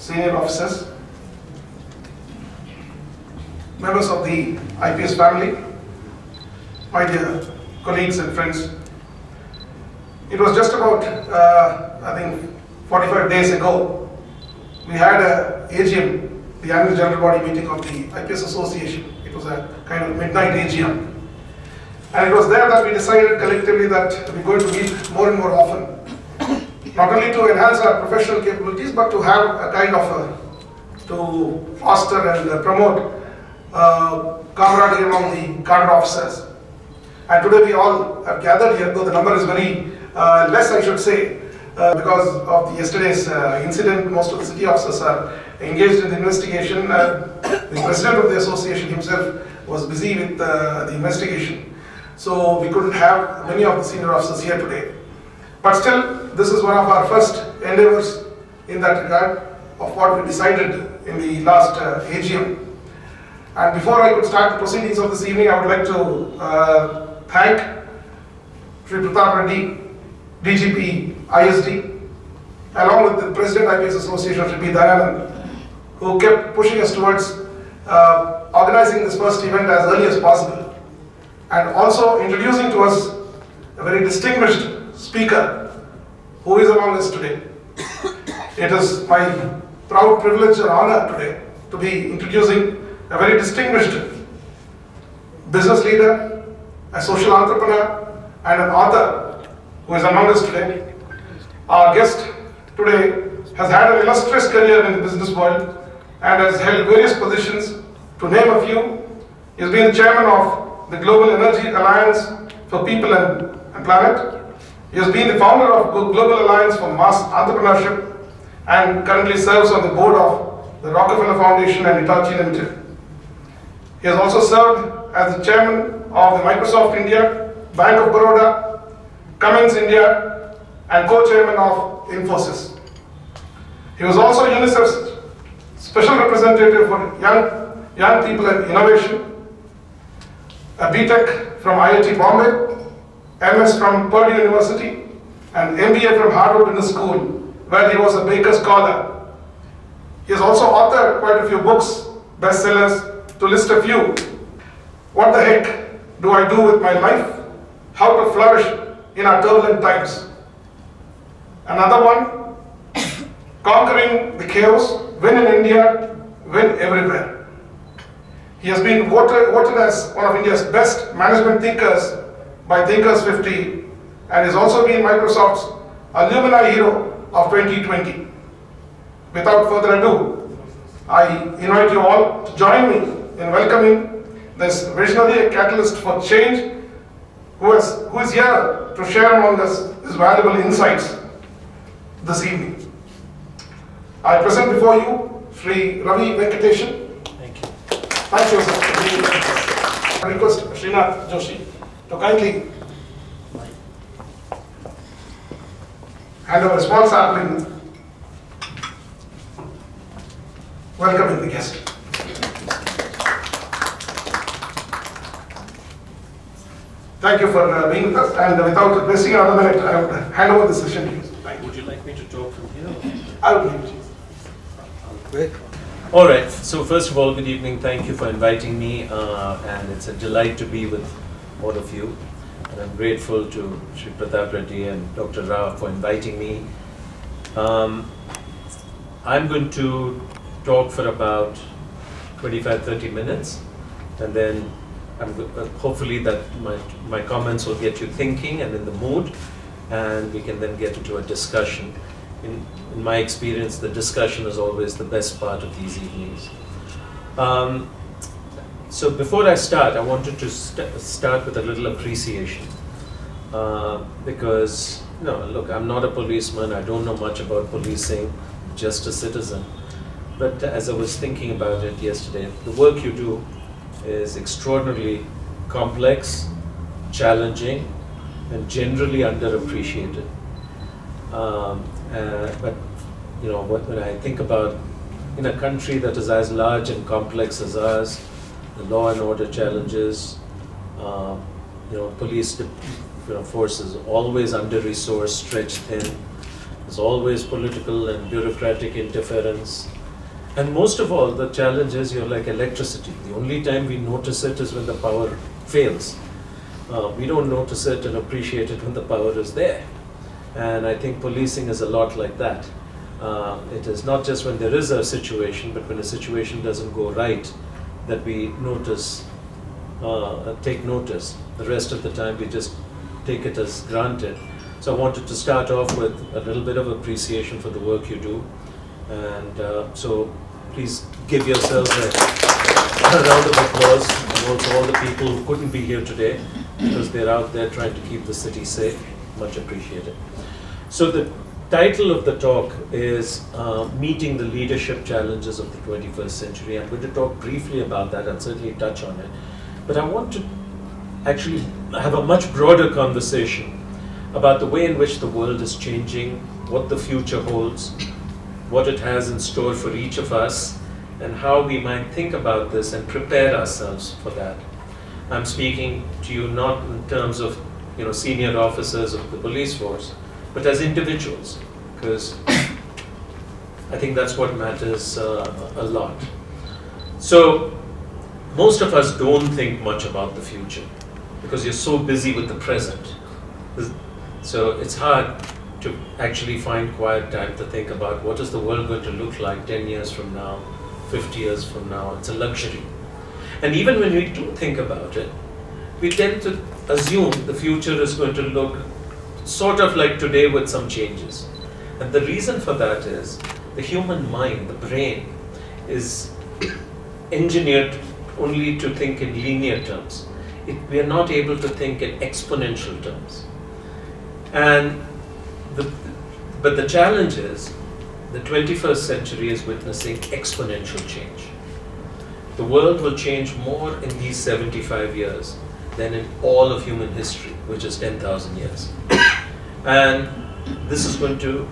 senior officers, members of the IPS family, my dear colleagues and friends. It was just about, I think, 45 days ago, we had a AGM, the annual general body meeting of the IPS Association. It was a kind of midnight AGM. And it was there that we decided collectively that we're going to meet more and more often. Not only to enhance our professional capabilities, but to have a kind of to foster and promote camaraderie among the cadre officers. And today we all have gathered here, though the number is very less, I should say, because of yesterday's incident. Most of the city officers are engaged in the investigation. The president of the association himself was busy with the investigation. So we couldn't have many of the senior officers here today. But still, this is one of our first endeavors in that regard of what we decided in the last AGM. And before I could start the proceedings of this evening, I would like to thank Shri Reddy, DGP, ISD, along with the President IPS Association, Shri Dayanand, who kept pushing us towards organizing this first event as early as possible, and also introducing to us a very distinguished speaker who is among us today. It is my proud privilege and honor today to be introducing a very distinguished business leader, a social entrepreneur, and an author who is among us today. Our guest today has had an illustrious career in the business world and has held various positions. To name a few, he has been the chairman of the Global Energy Alliance for People and Planet. He has been the founder of Global Alliance for Mass Entrepreneurship and currently serves on the board of the Rockefeller Foundation and Hitachi Limited. He has also served as the chairman of the Microsoft India, Bank of Baroda, Cummins India, and co-chairman of Infosys. He was also UNICEF's special representative for young people and innovation, a BTech from IIT Bombay, MS from Purdue University, and MBA from Harvard Business School, where he was a Baker Scholar. He has also authored quite a few books, bestsellers, to list a few. What the heck do I do with my life? How to flourish in our turbulent times. Another one, conquering the chaos, win in India, win everywhere. He has been voted as one of India's best management thinkers by Thinkers 50 and has also been Microsoft's Alumni Hero of 2020. Without further ado, I invite you all to join me in welcoming this visionary catalyst for change who is here to share among us his valuable insights this evening. I present before you Shri Ravi Venkatesan. Thank you, sir. I request Srinath Joshi to kindly hand over a small sampling welcoming the guest. Thank you for being with us, and without wasting another minute, I would hand over the session to you. Thank you. Would you like me to talk from here? I will leave it to you. Great. All right, so first of all, good evening. Thank you for inviting me, and it's a delight to be with all of you. And I'm grateful to Shri Reddy and Dr. Rao for inviting me. I'm going to talk for about 25-30 minutes, and then hopefully that my comments will get you thinking and in the mood, and we can then get into a discussion. In my experience, the discussion is always the best part of these evenings. So before I start, I wanted to start with a little appreciation. Because, look, I'm not a policeman, I don't know much about policing, just a citizen. But as I was thinking about it yesterday, the work you do is extraordinarily complex, challenging, and generally underappreciated. But when I think about in a country that is as large and complex as ours, the law and order challenges, police forces always under-resourced, stretched thin. There's always political and bureaucratic interference. And most of all, the challenge is you're like electricity. The only time we notice it is when the power fails. We don't notice it and appreciate it when the power is there. And I think policing is a lot like that. It is not just when there is a situation, but when a situation doesn't go right, that we notice, take notice. The rest of the time we just take it as granted. So I wanted to start off with a little bit of appreciation for the work you do. And so please give yourselves a round of applause, and also all the people who couldn't be here today because they're out there trying to keep the city safe. Much appreciated. So the title of the talk is Meeting the Leadership Challenges of the 21st Century. I'm going to talk briefly about that and certainly touch on it. But I want to actually have a much broader conversation about the way in which the world is changing, what the future holds, what it has in store for each of us, and how we might think about this and prepare ourselves for that. I'm speaking to you not in terms of senior officers of the police force, but as individuals, because I think that's what matters a lot. So most of us don't think much about the future because you're so busy with the present. So it's hard to actually find quiet time to think about what is the world going to look like 10 years from now, 50 years from now. It's a luxury. And even when we do think about it, we tend to assume the future is going to look sort of like today with some changes. And the reason for that is the human mind, the brain, is engineered only to think in linear terms. We are not able to think in exponential terms. But the challenge is the 21st century is witnessing exponential change. The world will change more in these 75 years than in all of human history, which is 10,000 years. And this is going to,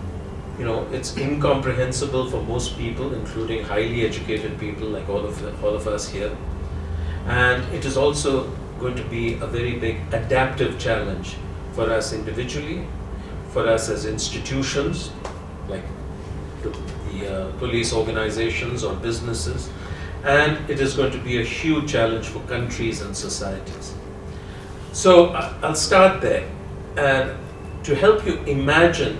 it's incomprehensible for most people, including highly educated people like all of us here. And it is also going to be a very big adaptive challenge for us individually, for us as institutions, like the police organizations or businesses, and it is going to be a huge challenge for countries and societies. So I'll start there. And to help you imagine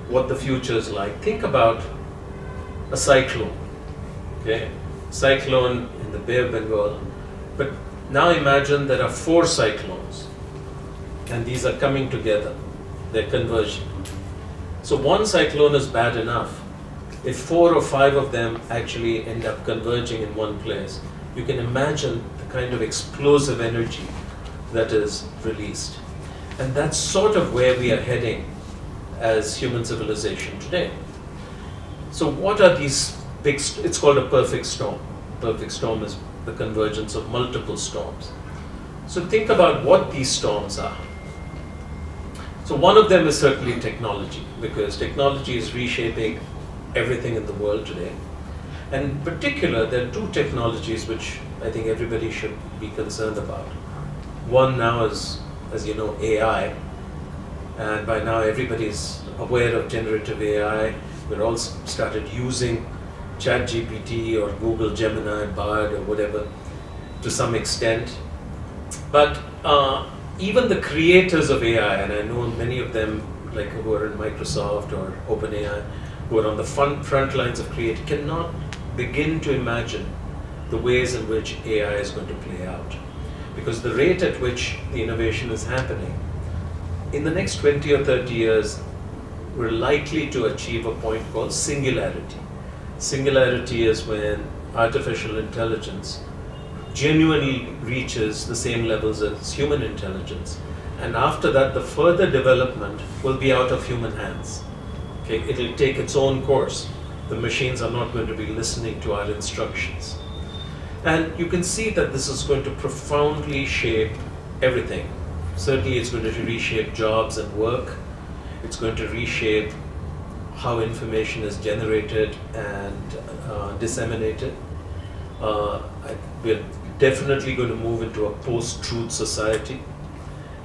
what the future is like, think about a cyclone. Okay? Cyclone in the Bay of Bengal. But now imagine there are 4 cyclones, and these are coming together. They're converging. So one cyclone is bad enough. If 4 or 5 of them actually end up converging in one place, you can imagine the kind of explosive energy that is released. And that's sort of where we are heading as human civilization today. So what are these big, it's called a perfect storm. Perfect storm is the convergence of multiple storms. So think about what these storms are. So one of them is certainly technology, because technology is reshaping everything in the world today. And in particular, there are 2 technologies which I think everybody should be concerned about. One now is, as you know, AI. And by now everybody is aware of generative AI. We're all started using ChatGPT or Google Gemini, Bard or whatever to some extent. But even the creators of AI, and I know many of them like who are in Microsoft or OpenAI, who are on the front lines of creating, cannot begin to imagine the ways in which AI is going to play out. Because the rate at which the innovation is happening, in the next 20 or 30 years, we're likely to achieve a point called singularity. Singularity is when artificial intelligence genuinely reaches the same levels as human intelligence. And after that, the further development will be out of human hands. Okay, it'll take its own course. The machines are not going to be listening to our instructions. And you can see that this is going to profoundly shape everything. Certainly it's going to reshape jobs and work. It's going to reshape how information is generated and disseminated. We're definitely going to move into a post-truth society,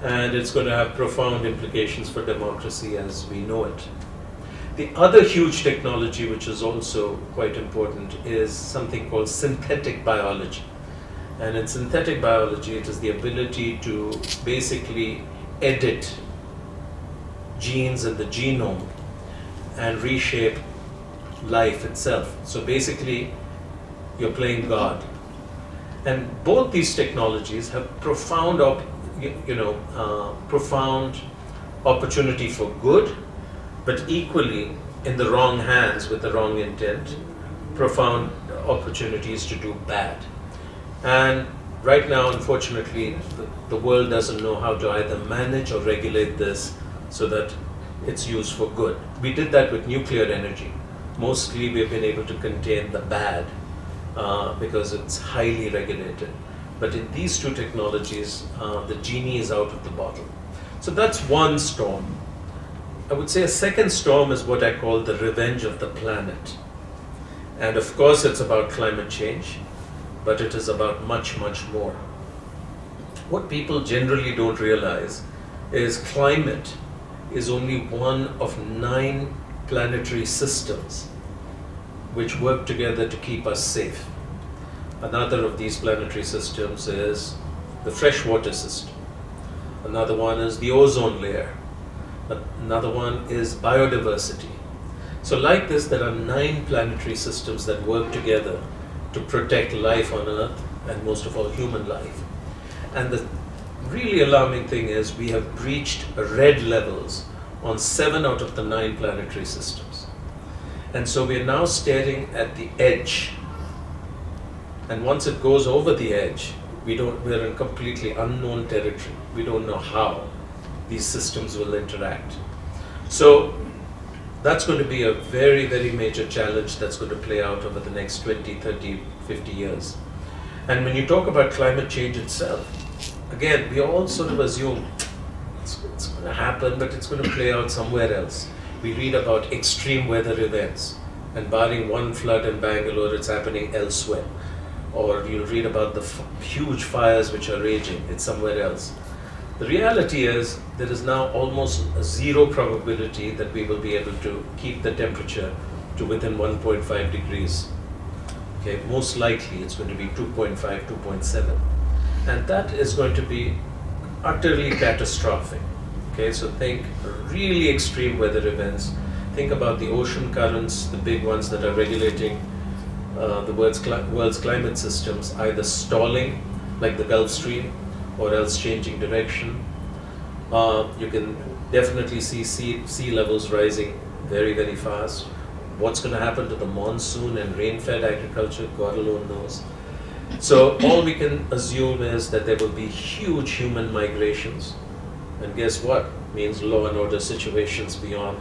and it's going to have profound implications for democracy as we know it. The other huge technology, which is also quite important, is something called synthetic biology. And in synthetic biology, it is the ability to basically edit genes in the genome and reshape life itself. So basically, you're playing God. And both these technologies have profound, profound opportunity for good, but equally, in the wrong hands with the wrong intent, profound opportunities to do bad. And right now, unfortunately, the world doesn't know how to either manage or regulate this so that it's used for good. We did that with nuclear energy. Mostly we've been able to contain the bad because it's highly regulated. But in these two technologies, the genie is out of the bottle. So that's one storm. I would say a second storm is what I call the revenge of the planet. And of course it's about climate change, but it is about much, much more. What people generally don't realize is climate is only one of 9 planetary systems which work together to keep us safe. Another of these planetary systems is the freshwater system. Another one is the ozone layer. Another one is biodiversity. So like this, there are 9 planetary systems that work together to protect life on Earth, and most of all human life. And the really alarming thing is we have breached red levels on 7 out of the 9 planetary systems. And so we are now staring at the edge. And once it goes over the edge, we're in completely unknown territory. We don't know how these systems will interact. So that's going to be a very, very major challenge that's going to play out over the next 20, 30, 50 years. And when you talk about climate change itself, again, we all sort of assume it's going to happen, but it's going to play out somewhere else. We read about extreme weather events, and barring one flood in Bangalore, it's happening elsewhere. Or you'll read about the huge fires which are raging, it's somewhere else. The reality is there is now almost a 0 probability that we will be able to keep the temperature to within 1.5 degrees. Okay, most likely it's going to be 2.5, 2.7. And that is going to be utterly catastrophic. Okay, so think really extreme weather events. Think about the ocean currents, the big ones that are regulating the world's climate systems, either stalling, like the Gulf Stream, or else changing direction. You can definitely see sea levels rising very, very fast. What's going to happen to the monsoon and rain-fed agriculture, God alone knows. So all we can assume is that there will be huge human migrations. And guess what? Means law and order situations beyond,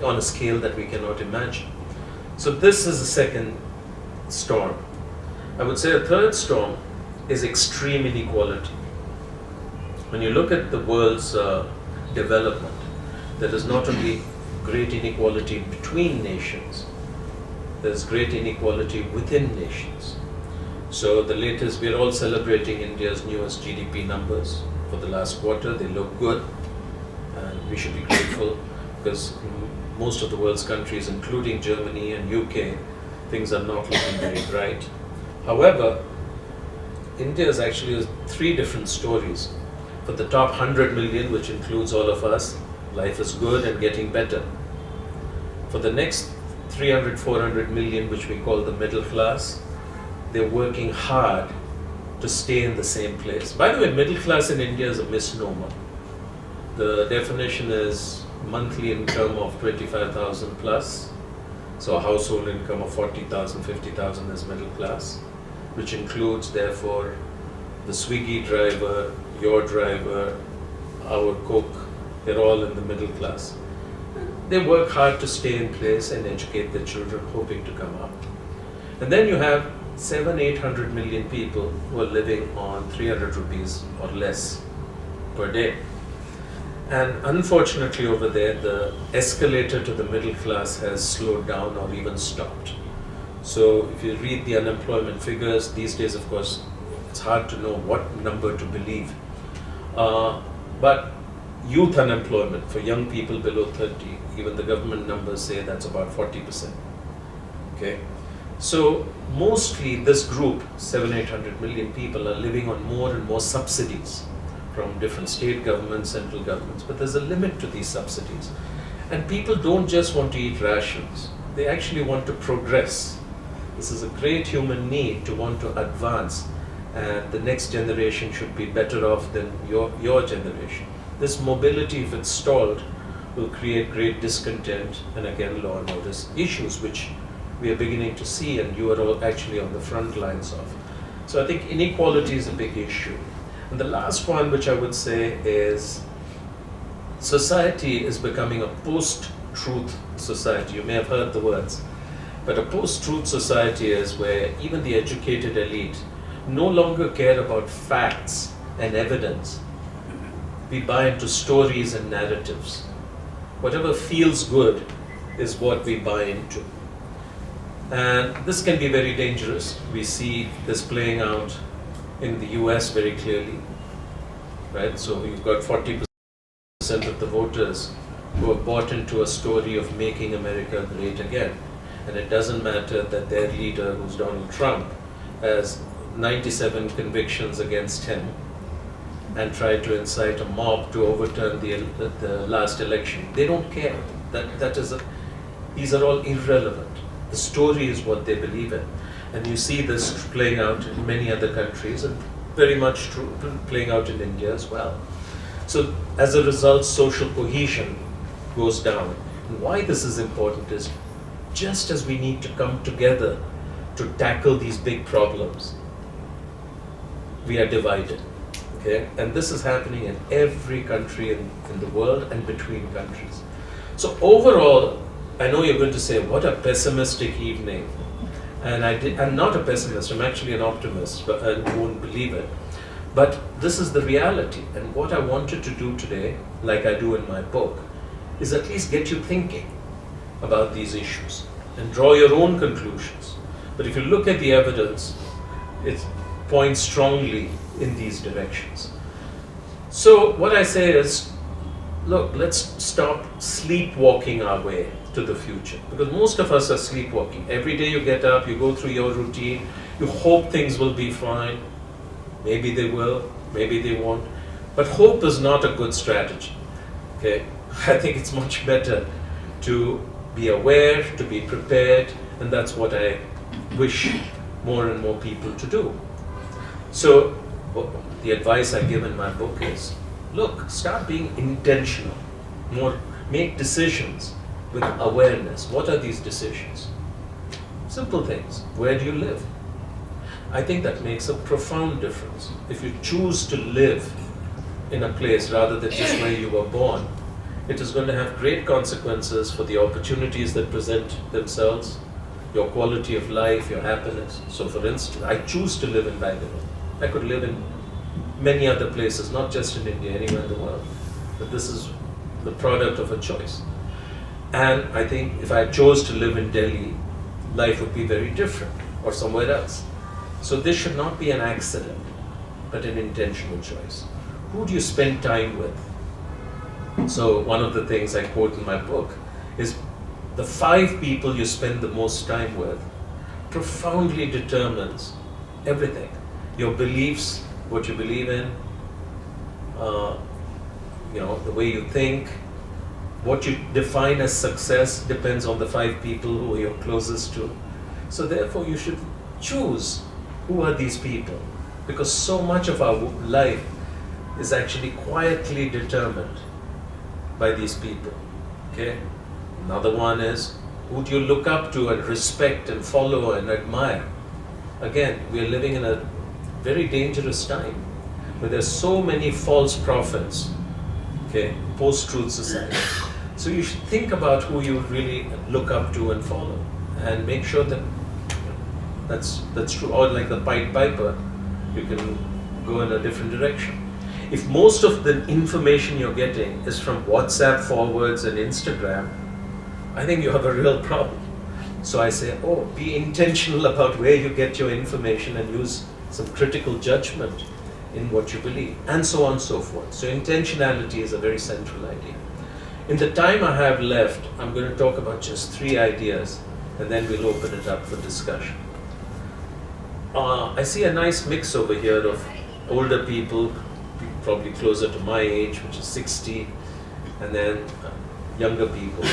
on a scale that we cannot imagine. So this is the second storm. I would say a third storm is extreme inequality. When you look at the world's development, there is not only great inequality between nations, there's great inequality within nations. So the latest, we're all celebrating India's newest GDP numbers for the last quarter. They look good, and we should be grateful, because in most of the world's countries, including Germany and UK, things are not looking very bright. However, India is actually 3 different stories. For the top 100 million, which includes all of us, life is good and getting better. For the next 300, 400 million, which we call the middle class, they're working hard to stay in the same place. By the way, middle class in India is a misnomer. The definition is monthly income of 25,000 plus. So a household income of 40,000, 50,000 is middle class, which includes therefore the Swiggy driver, your driver, our cook, they're all in the middle class. They work hard to stay in place and educate their children, hoping to come up. And then you have 700-800 million people who are living on 300 rupees or less per day. And unfortunately over there, the escalator to the middle class has slowed down or even stopped. So if you read the unemployment figures, these days of course, it's hard to know what number to believe. But youth unemployment for young people below 30, even the government numbers say that's about 40%. Okay, so mostly this group, 700-800 million people, are living on more and more subsidies from different state governments, central governments, but there's a limit to these subsidies. And people don't just want to eat rations, they actually want to progress. This is a great human need to want to advance, and the next generation should be better off than your generation. This mobility, if it's stalled, will create great discontent and again law and order issues, which we are beginning to see, and you are all actually on the front lines of. So I think inequality is a big issue. And the last one, which I would say, is society is becoming a post-truth society. You may have heard the words, but a post-truth society is where even the educated elite no longer care about facts and evidence. We buy into stories and narratives. Whatever feels good is what we buy into. And this can be very dangerous. We see this playing out in the US very clearly, right? So we've got 40% of the voters who have bought into a story of making America great again. And it doesn't matter that their leader, who's Donald Trump, has 97 convictions against him and tried to incite a mob to overturn the last election. They don't care. These are all irrelevant. The story is what they believe in. And you see this playing out in many other countries, and very much true, playing out in India as well. So as a result, social cohesion goes down. And why this is important is, just as we need to come together to tackle these big problems, we are divided. Okay? And this is happening in every country in the world and between countries. So overall, I know you're going to say, what a pessimistic evening. And I'm not a pessimist, I'm actually an optimist, but you won't believe it. But this is the reality. And what I wanted to do today, like I do in my book, is at least get you thinking about these issues and draw your own conclusions. But if you look at the evidence, it points strongly in these directions. So what I say is, look, let's stop sleepwalking our way to the future, because most of us are sleepwalking. Every day you get up, you go through your routine, you hope things will be fine. Maybe they will, maybe they won't. But hope is not a good strategy. Okay? I think it's much better to be aware, to be prepared, and that's what I wish more and more people to do. So the advice I give in my book is, look, start being intentional. Make decisions with awareness. What are these decisions? Simple things. Where do you live? I think that makes a profound difference. If you choose to live in a place rather than just where you were born, it is going to have great consequences for the opportunities that present themselves, your quality of life, your happiness. So for instance, I choose to live in Bangalore. I could live in many other places, not just in India, anywhere in the world. But this is the product of a choice. And I think if I chose to live in Delhi, life would be very different, or somewhere else. So this should not be an accident, but an intentional choice. Who do you spend time with? So one of the things I quote in my book is, the 5 people you spend the most time with profoundly determines everything. Your beliefs, what you believe in, the way you think, what you define as success depends on the 5 people who are you're closest to. So therefore you should choose who are these people, because so much of our life is actually quietly determined by these people. Okay? Another one is, who do you look up to and respect and follow and admire? Again, we are living in a very dangerous time where there's so many false prophets. Okay, post-truth society. So you should think about who you really look up to and follow, and make sure that that's true. Or like the Pied Piper, you can go in a different direction. If most of the information you're getting is from WhatsApp forwards and Instagram, I think you have a real problem. So I say, be intentional about where you get your information and use some critical judgment in what you believe, and so on and so forth. So intentionality is a very central idea. In the time I have left, I'm going to talk about just 3 ideas, and then we'll open it up for discussion. I see a nice mix over here of older people, probably closer to my age, which is 60, and then younger people.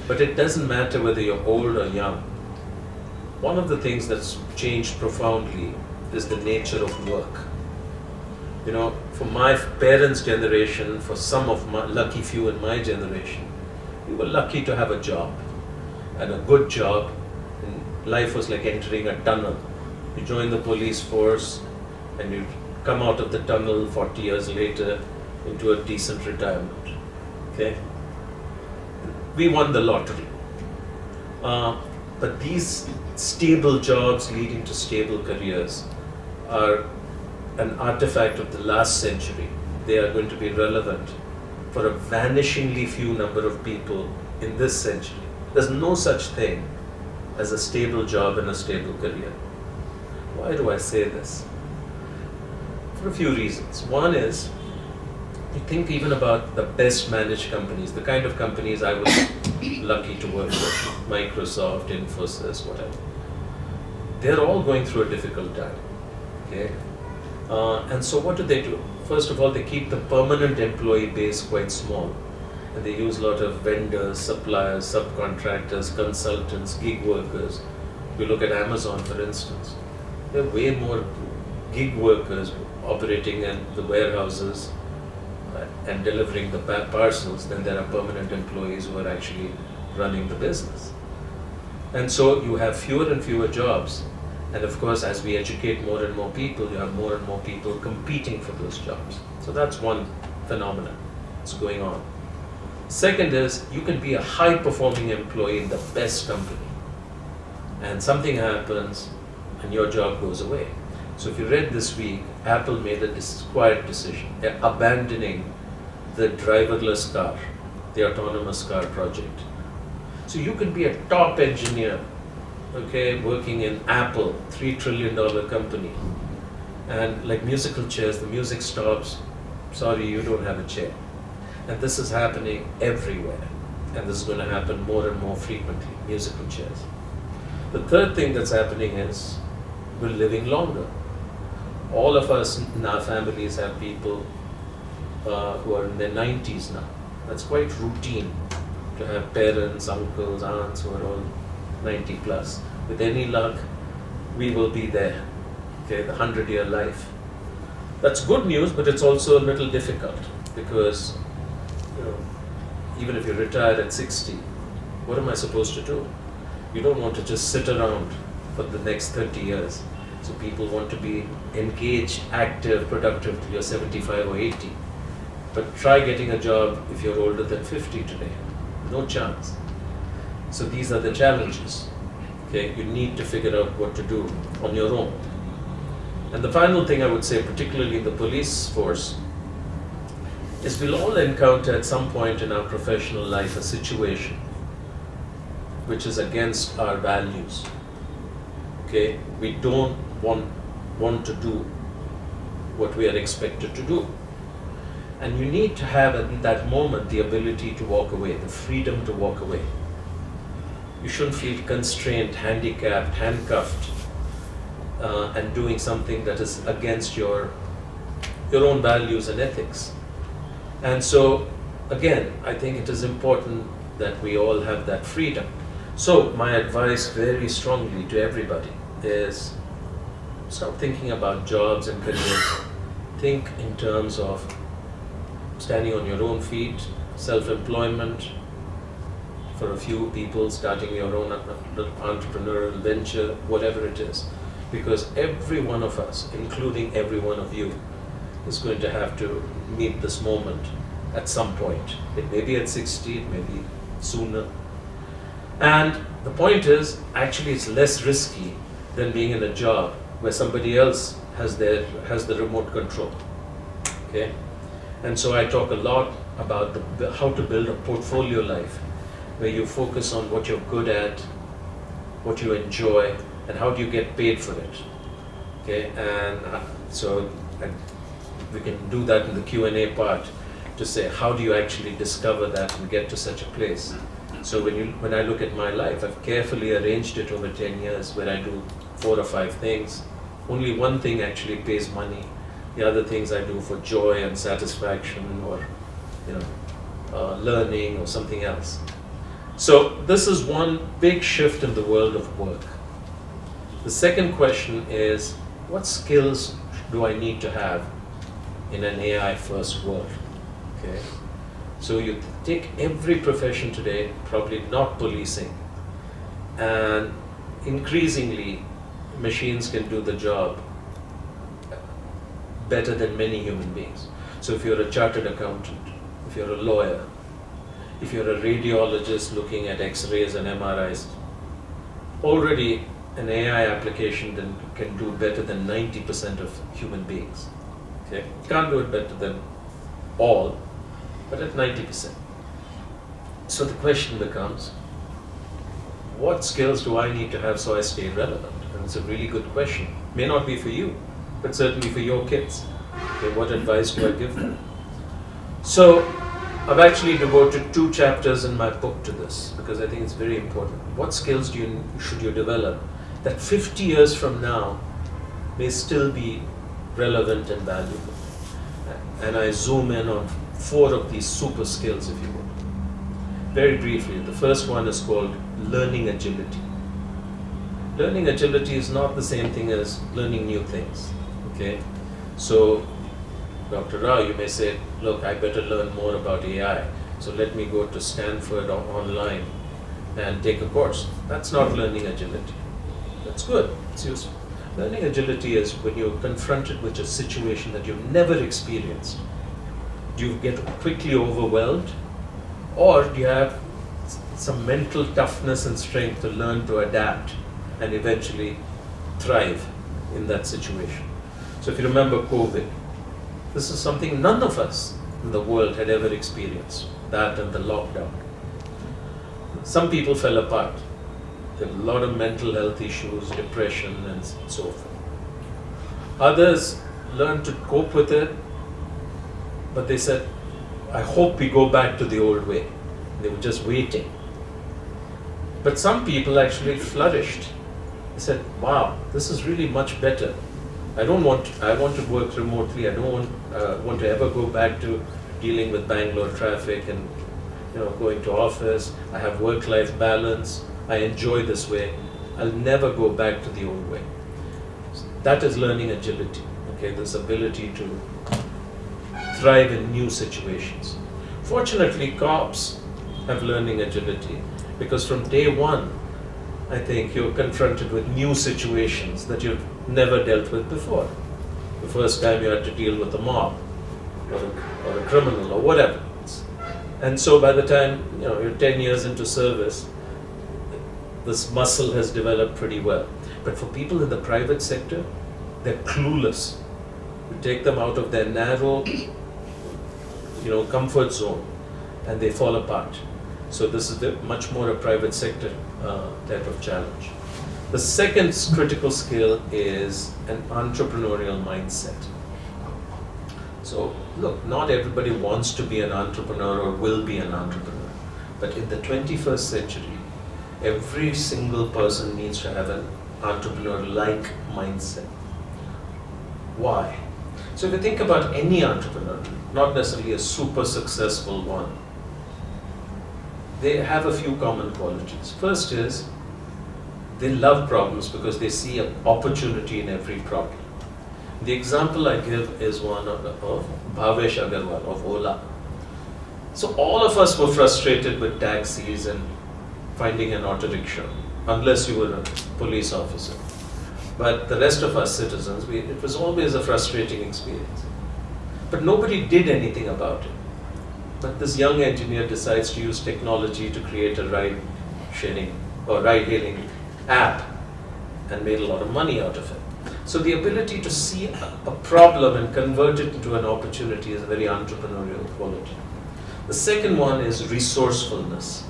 But it doesn't matter whether you're old or young. One of the things that's changed profoundly is the nature of work. You know, for my parents' generation, for some of my lucky few in my generation, we were lucky to have a job, and a good job. And life was like entering a tunnel. You join the police force, and you come out of the tunnel 40 years later into a decent retirement. Okay? We won the lottery. But these stable jobs leading to stable careers are an artifact of the last century. They are going to be relevant for a vanishingly few number of people in this century. There's no such thing as a stable job and a stable career. Why do I say this? For a few reasons. One is, you think even about the best managed companies, the kind of companies I was lucky to work with, Microsoft, Infosys, whatever. They're all going through a difficult time. Okay? And so what do? First of all, they keep the permanent employee base quite small. And they use a lot of vendors, suppliers, subcontractors, consultants, gig workers. If you look at Amazon, for instance, there are way more gig workers operating in the warehouses and delivering the parcels than there are permanent employees who are actually running the business. And so you have fewer and fewer jobs. And of course, as we educate more and more people, you have more and more people competing for those jobs. So that's one phenomenon that's going on. Second is, you can be a high-performing employee in the best company, and something happens and your job goes away. So if you read this week, Apple made a quiet decision. They're abandoning the driverless car, the autonomous car project. So you can be a top engineer, okay, working in Apple, $3 trillion company, and like musical chairs, the music stops, sorry, you don't have a chair. And this is happening everywhere, and this is going to happen more and more frequently, musical chairs. The third thing that's happening is we're living longer. All of us in our families have people who are in their 90s now. That's quite routine to have parents, uncles, aunts who are all 90 plus. With any luck, we will be there, okay, the 100-year life. That's good news, but it's also a little difficult because, you know, even if you retire at 60, what am I supposed to do? You don't want to just sit around for the next 30 years. So people want to be engaged, active, productive till you're 75 or 80. But try getting a job if you're older than 50 today. No chance. So these are the challenges. Okay, you need to figure out what to do on your own. And the final thing I would say, particularly in the police force, is we'll all encounter at some point in our professional life a situation which is against our values. Okay, we don't want to do what we are expected to do. And you need to have at that moment the ability to walk away, the freedom to walk away. You shouldn't feel constrained, handicapped, handcuffed, and doing something that is against your own values and ethics. And so, again, I think it is important that we all have that freedom. So my advice very strongly to everybody is stop thinking about jobs and careers. Think in terms of standing on your own feet, self-employment, for a few people starting your own entrepreneurial venture, whatever it is. Because every one of us, including every one of you, is going to have to meet this moment at some point. It may be at 60, it may be sooner. And the point is, actually it's less risky than being in a job where somebody else has the remote control. Okay? And so I talk a lot about how to build a portfolio life where you focus on what you're good at, what you enjoy, and how do you get paid for it. Okay? And so we can do that in the Q&A part to say, how do you actually discover that and get to such a place? So when I look at my life, I've carefully arranged it over 10 years where I do 4 or 5 things. Only one thing actually pays money. The other things I do for joy and satisfaction, or learning or something else. So this is one big shift in the world of work. The second question is, what skills do I need to have in an AI first world? Okay. So you take every profession today, probably not policing, and increasingly machines can do the job better than many human beings. So if you're a chartered accountant, if you're a lawyer, if you're a radiologist looking at X-rays and MRIs, already an AI application can do better than 90% of human beings. Okay? Can't do it better than all, but at 90%. So the question becomes, what skills do I need to have so I stay relevant? And it's a really good question. May not be for you, but certainly for your kids. Okay, what advice do I give them? So I've actually devoted 2 chapters in my book to this because I think it's very important. What skills should you develop that 50 years from now may still be relevant and valuable? And I zoom in on 4 of these super skills, if you would. Very briefly, the first one is called learning agility. Learning agility is not the same thing as learning new things. Okay? So, Dr. Rao, you may say, look, I better learn more about AI. So let me go to Stanford or online and take a course. That's not learning agility. That's good. It's useful. Learning agility is when you're confronted with a situation that you've never experienced. Do you get quickly overwhelmed, or do you have some mental toughness and strength to learn to adapt and eventually thrive in that situation? So if you remember COVID, this is something none of us in the world had ever experienced, that and the lockdown. Some people fell apart. There were a lot of mental health issues, depression, and so forth. Others learned to cope with it, but they said, I hope we go back to the old way. They were just waiting. But some people actually flourished. They said, wow, this is really much better. I want to work remotely. I don't want to ever go back to dealing with Bangalore traffic and going to office. I have work-life balance. I enjoy this way. I'll never go back to the old way. That is learning agility. Okay, this ability to thrive in new situations. Fortunately, cops have learning agility because from day one, I think you're confronted with new situations that you've never dealt with before. The first time you had to deal with a mob or a criminal or whatever. And so by the time you're 10 years into service, this muscle has developed pretty well. But for people in the private sector, they're clueless. You take them out of their narrow comfort zone and they fall apart. So this is much more a private sector type of challenge. The second critical skill is an entrepreneurial mindset. So look, not everybody wants to be an entrepreneur or will be an entrepreneur. But in the 21st century, every single person needs to have an entrepreneur-like mindset. Why? So if you think about any entrepreneur, not necessarily a super successful one, they have a few common qualities. First is, they love problems because they see an opportunity in every problem. The example I give is one of Bhavesh Agarwal of Ola. So all of us were frustrated with taxis and finding an auto rickshaw, unless you were a police officer. But the rest of us citizens, it was always a frustrating experience. But nobody did anything about it. But this young engineer decides to use technology to create a ride-sharing or ride-hailing app and made a lot of money out of it. So the ability to see a problem and convert it into an opportunity is a very entrepreneurial quality. The second one is resourcefulness.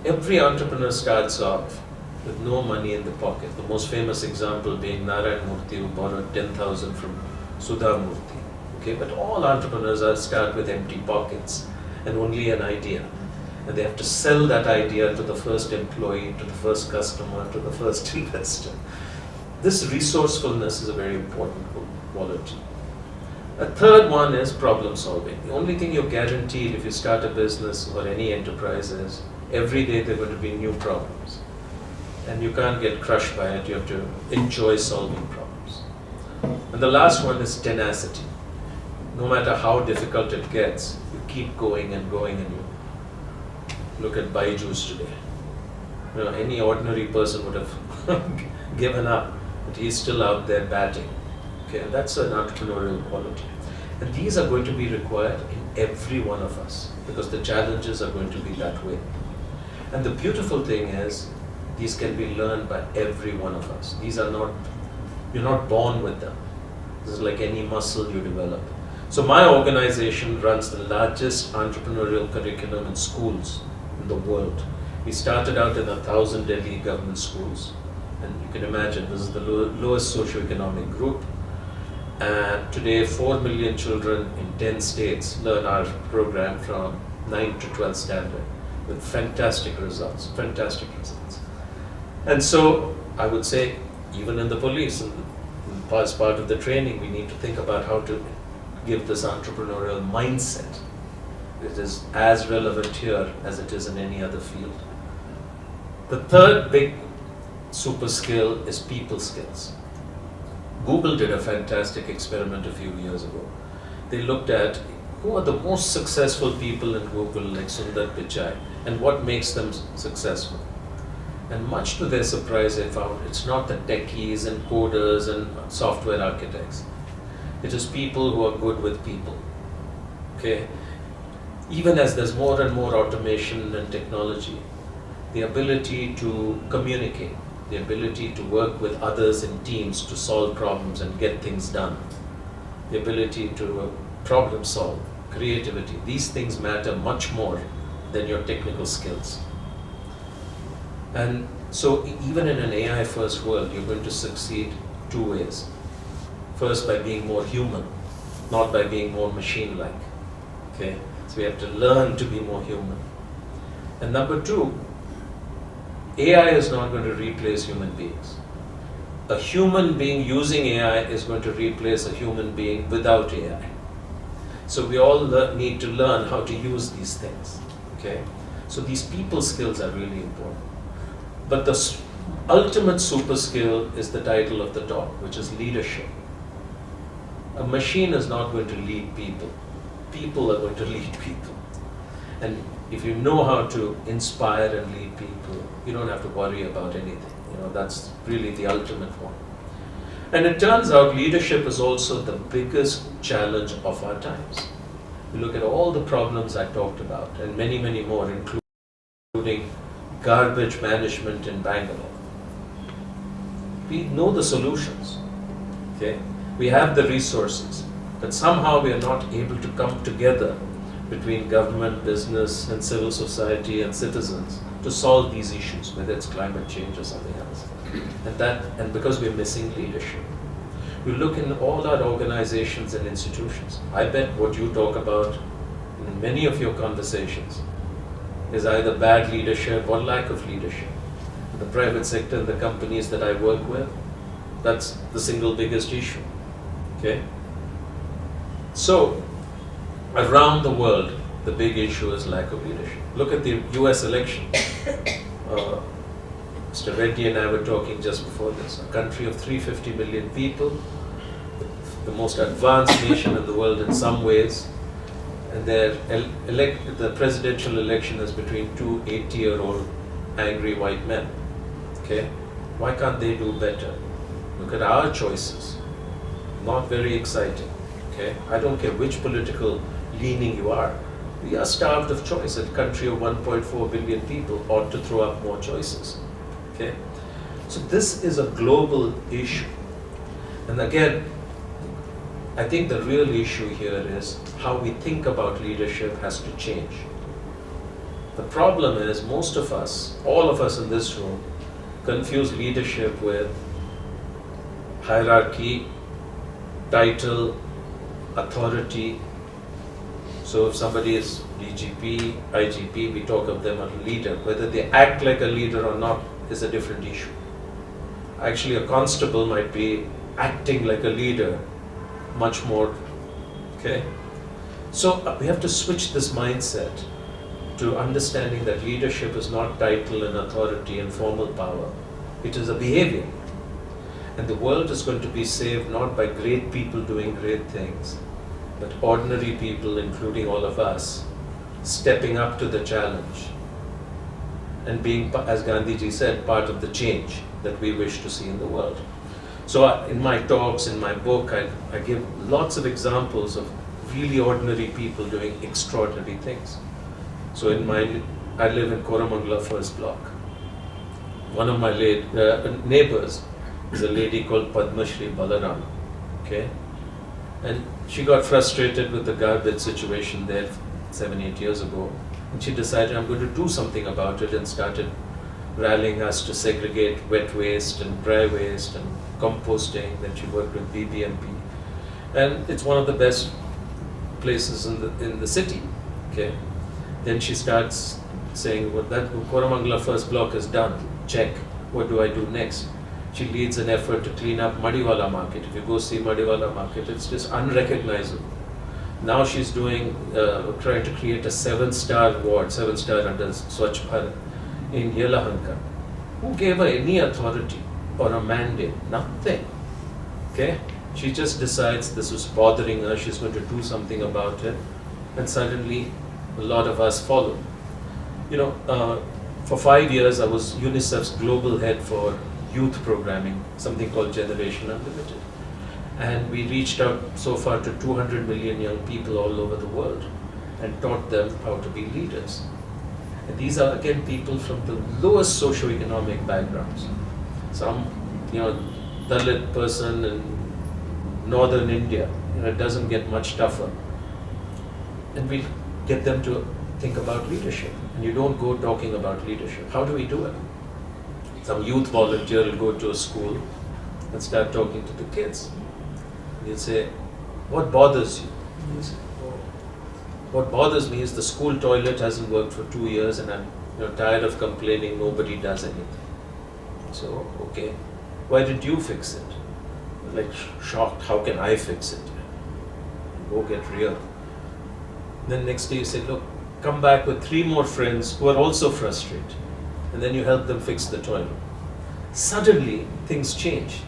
Every entrepreneur starts off with no money in the pocket. The most famous example being Narayan Murthy, who borrowed 10,000 from Sudha Murthy, Okay, but all entrepreneurs start with empty pockets and only an idea. And they have to sell that idea to the first employee, to the first customer, to the first investor. This resourcefulness is a very important quality. A third one is problem solving. The only thing you're guaranteed if you start a business or any enterprise is every day there are going to be new problems. And you can't get crushed by it, you have to enjoy solving problems. And the last one is tenacity. No matter how difficult it gets, you keep going and going, and you look at Byju's today. You know, any ordinary person would have given up, but he's still out there batting. Okay, and that's an entrepreneurial quality. And these are going to be required in every one of us because the challenges are going to be that way. And the beautiful thing is, these can be learned by every one of us. These are not, you're not born with them. This is like any muscle you develop. So my organization runs the largest entrepreneurial curriculum in schools in the world. We started out in 1,000 Delhi government schools. And you can imagine, this is the lowest socioeconomic group. And today, 4 million children in 10 states learn our program from 9 to 12 standard with fantastic results. And so, I would say, even in the police, and as part of the training, we need to think about how to give this entrepreneurial mindset. It is as relevant here as it is in any other field. The third big super skill is people skills. Google did a fantastic experiment a few years ago. They looked at who are the most successful people in Google, like Sundar Pichai, and what makes them successful. And much to their surprise, they found it's not the techies and coders and software architects. It is people who are good with people. Okay? Even as there's more and more automation and technology, the ability to communicate, the ability to work with others in teams to solve problems and get things done, the ability to problem solve, creativity, these things matter much more than your technical skills. And so even in an AI first world, you're going to succeed two ways. First, by being more human, not by being more machine-like. Okay? So we have to learn to be more human. And number two, AI is not going to replace human beings. A human being using AI is going to replace a human being without AI. So we all need to learn how to use these things. Okay? So these people skills are really important. But the ultimate super skill is the title of the talk, which is leadership. A machine is not going to lead people. People are going to lead people. And if you know how to inspire and lead people, you don't have to worry about anything. You know, that's really the ultimate one. And it turns out leadership is also the biggest challenge of our times. You look at all the problems I talked about, and many, many more, including garbage management in Bangalore. We know the solutions. Okay? We have the resources, but somehow we are not able to come together between government, business, and civil society and citizens to solve these issues, whether it's climate change or something else. And because we're missing leadership. We look in all our organizations and institutions. I bet what you talk about in many of your conversations is either bad leadership or lack of leadership. The private sector and the companies that I work with, that's the single biggest issue. Okay? So, around the world, the big issue is lack of leadership. Look at the US election. Mr. Reddy and I were talking just before this. A country of 350 million people, the most advanced nation in the world in some ways, and the presidential election is between two 80-year-old angry white men. Okay? Why can't they do better? Look at our choices. Not very exciting. Okay? I don't care which political leaning you are. We are starved of choice. A country of 1.4 billion people ought to throw up more choices. Okay? So this is a global issue. And again, I think the real issue here is how we think about leadership has to change. The problem is most of us, all of us in this room, confuse leadership with hierarchy, title, authority. So if somebody is DGP, IGP, we talk of them as a leader. Whether they act like a leader or not is a different issue. Actually, a constable might be acting like a leader much more. Okay? So we have to switch this mindset to understanding that leadership is not title and authority and formal power. It is a behavior. And the world is going to be saved not by great people doing great things, but ordinary people, including all of us, stepping up to the challenge and being, as Gandhiji said, part of the change that we wish to see in the world. So in my talks, in my book, I give lots of examples of really ordinary people doing extraordinary things. So I live in Koramangala first block. One of my neighbors is a lady called Shri Balaram. Okay? And she got frustrated with the garbage situation there 7-8 years ago. And she decided, I'm going to do something about it, and started rallying us to segregate wet waste and dry waste and composting. Then she worked with BBMP. And it's one of the best places in the city. Okay? Then she starts saying, well, that Koramangala first block is done. Check. What do I do next? She leads an effort to clean up Madiwala Market. If you go see Madiwala Market, it's just unrecognizable. Now she's trying to create a 7-star ward, 7-star under Swachh Bharat in Yelahanka. Who gave her any authority or a mandate? Nothing. Okay? She just decides this was bothering her, she's going to do something about it, and suddenly a lot of us follow. For 5 years I was UNICEF's global head for youth programming, something called Generation Unlimited. And we reached out so far to 200 million young people all over the world and taught them how to be leaders. And these are again people from the lowest socio-economic backgrounds. Some, Dalit person in northern India, it doesn't get much tougher. And we get them to think about leadership. And you don't go talking about leadership. How do we do it? Some youth volunteer will go to a school and start talking to the kids. He'll say, what bothers you? He'll say, what bothers me is the school toilet hasn't worked for 2 years and I'm tired of complaining, nobody does anything. So, okay, why did you fix it? Like shocked, how can I fix it? Go get real. Then next day you say, look, come back with 3 more friends who are also frustrated. And then you help them fix the toilet. Suddenly, things change.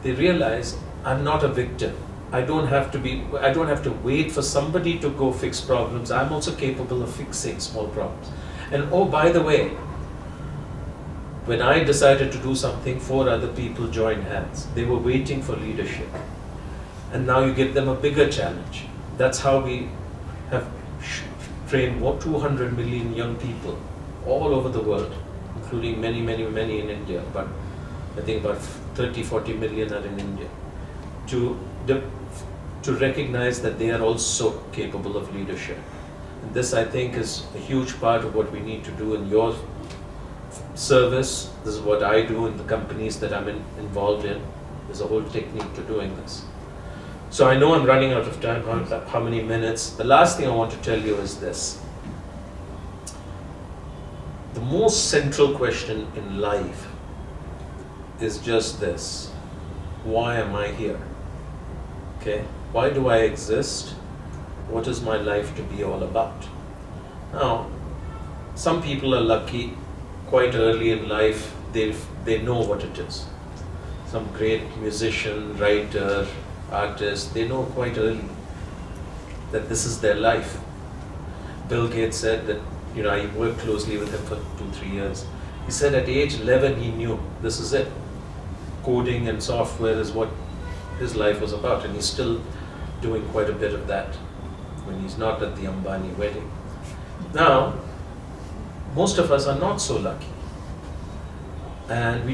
They realize, I'm not a victim. I don't have to wait for somebody to go fix problems. I'm also capable of fixing small problems. And oh, by the way, when I decided to do something, 4 other people joined hands. They were waiting for leadership. And now you give them a bigger challenge. That's how we have trained 200 million young people all over the world, including many, many, many in India, but I think about 30-40 million are in India, to recognize that they are also capable of leadership. And this, I think, is a huge part of what we need to do in your service. This is what I do in the companies that I'm involved in. There's a whole technique to doing this. So I know I'm running out of time. How many minutes? The last thing I want to tell you is this. The most central question in life is just this. Why am I here? Okay? Why do I exist? What is my life to be all about? Now, some people are lucky quite early in life, they know what it is. Some great musician, writer, artist, they know quite early that this is their life. Bill Gates said that, I worked closely with him for 2-3 years. He said at age 11 he knew this is it. Coding and software is what his life was about, and he's still doing quite a bit of that when he's not at the Ambani wedding. Now, most of us are not so lucky, and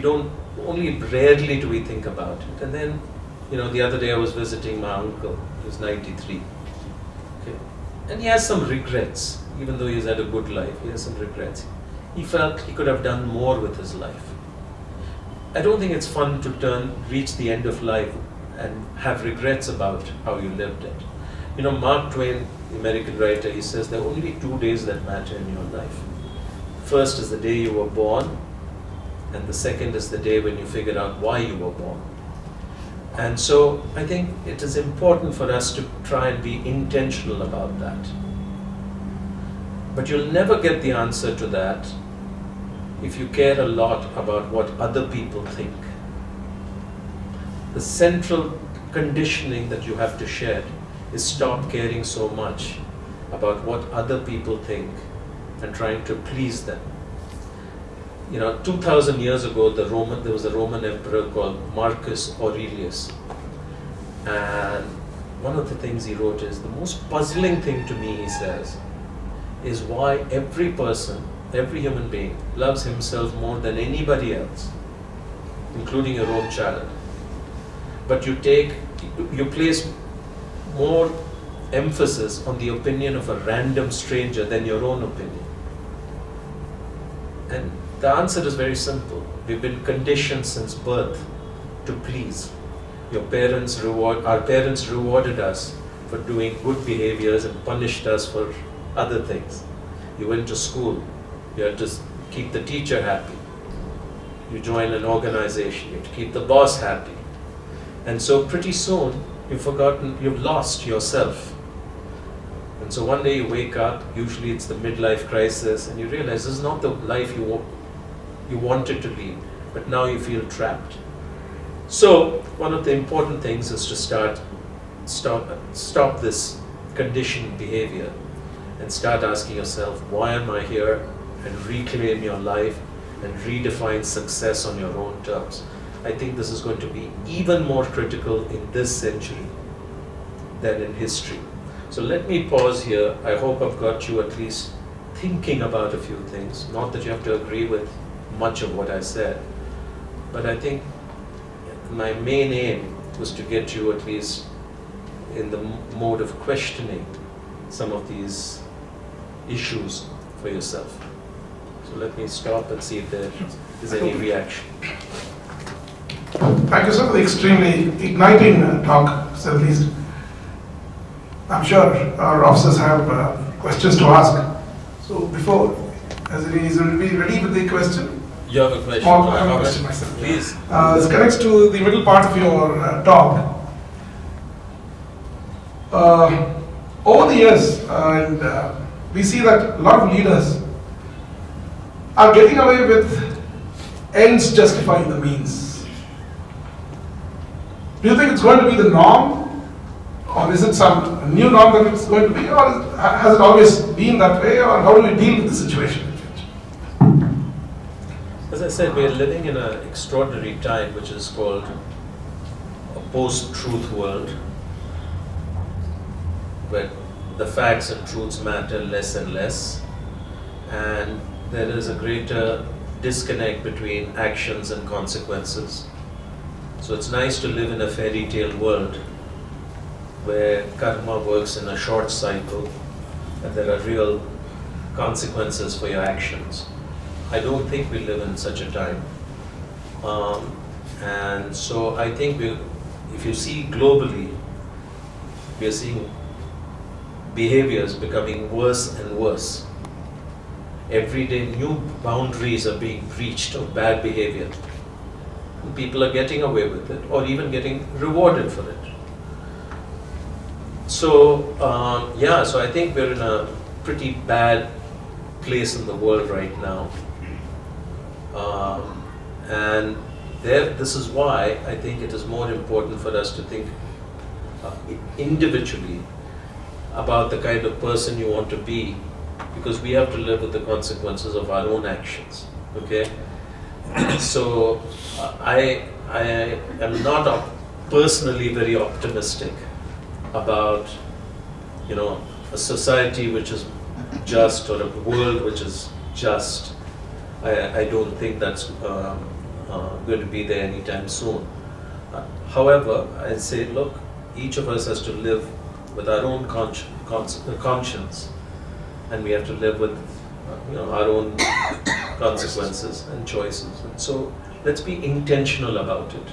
only rarely do we think about it. And then, the other day I was visiting my uncle, who's 93. Okay. And he has some regrets, even though he's had a good life, he has some regrets. He felt he could have done more with his life. I don't think it's fun to reach the end of life and have regrets about how you lived it. You know, Mark Twain, the American writer, he says there are only 2 days that matter in your life. First is the day you were born, and the second is the day when you figure out why you were born. And so I think it is important for us to try and be intentional about that. But you'll never get the answer to that if you care a lot about what other people think. The central conditioning that you have to shed is stop caring so much about what other people think and trying to please them. You know, 2000 years ago, there was a Roman emperor called Marcus Aurelius. And one of the things he wrote is, the most puzzling thing to me, he says, is why every person, every human being, loves himself more than anybody else, including your own child. But you place more emphasis on the opinion of a random stranger than your own opinion. And the answer is very simple. We've been conditioned since birth to please. Our parents rewarded us for doing good behaviors and punished us for other things. You went to school, you had to keep the teacher happy. You join an organization, you have to keep the boss happy. And so pretty soon, you've lost yourself. And so one day you wake up, usually it's the midlife crisis, and you realize this is not the life you wanted to lead, but now you feel trapped. So one of the important things is to stop this conditioned behavior and start asking yourself, why am I here? And reclaim your life and redefine success on your own terms. I think this is going to be even more critical in this century than in history. So let me pause here. I hope I've got you at least thinking about a few things. Not that you have to agree with much of what I said, but I think my main aim was to get you at least in the mode of questioning some of these issues for yourself. So let me stop and see if there is any reaction. Thank you, sir, for the extremely igniting talk, to say the least. I'm sure our officers have questions to ask. So before, is we ready with the question? You have a question? I have a question myself. Please. This connects to the middle part of your talk. Over the years, we see that a lot of leaders are getting away with ends justifying the means. Do you think it's going to be the norm? Or is it some new norm that it's going to be? Or has it always been that way? Or how do we deal with the situation? As I said, we are living in an extraordinary time which is called a post-truth world, where the facts and truths matter less and less, and there is a greater disconnect between actions and consequences. So it's nice to live in a fairy tale world where karma works in a short cycle and there are real consequences for your actions. I don't think we live in such a time. And so I think if you see globally, we are seeing behaviors becoming worse and worse. Every day new boundaries are being breached of bad behavior. And people are getting away with it or even getting rewarded for it. So, so I think we're in a pretty bad place in the world right now. And this is why I think it is more important for us to think individually about the kind of person you want to be, because we have to live with the consequences of our own actions. Okay, so I am not personally very optimistic about a society which is just or a world which is just. I don't think that's going to be there anytime soon. However, I say, look, each of us has to live with our own conscience, and we have to live with our own consequences and choices. And so let's be intentional about it.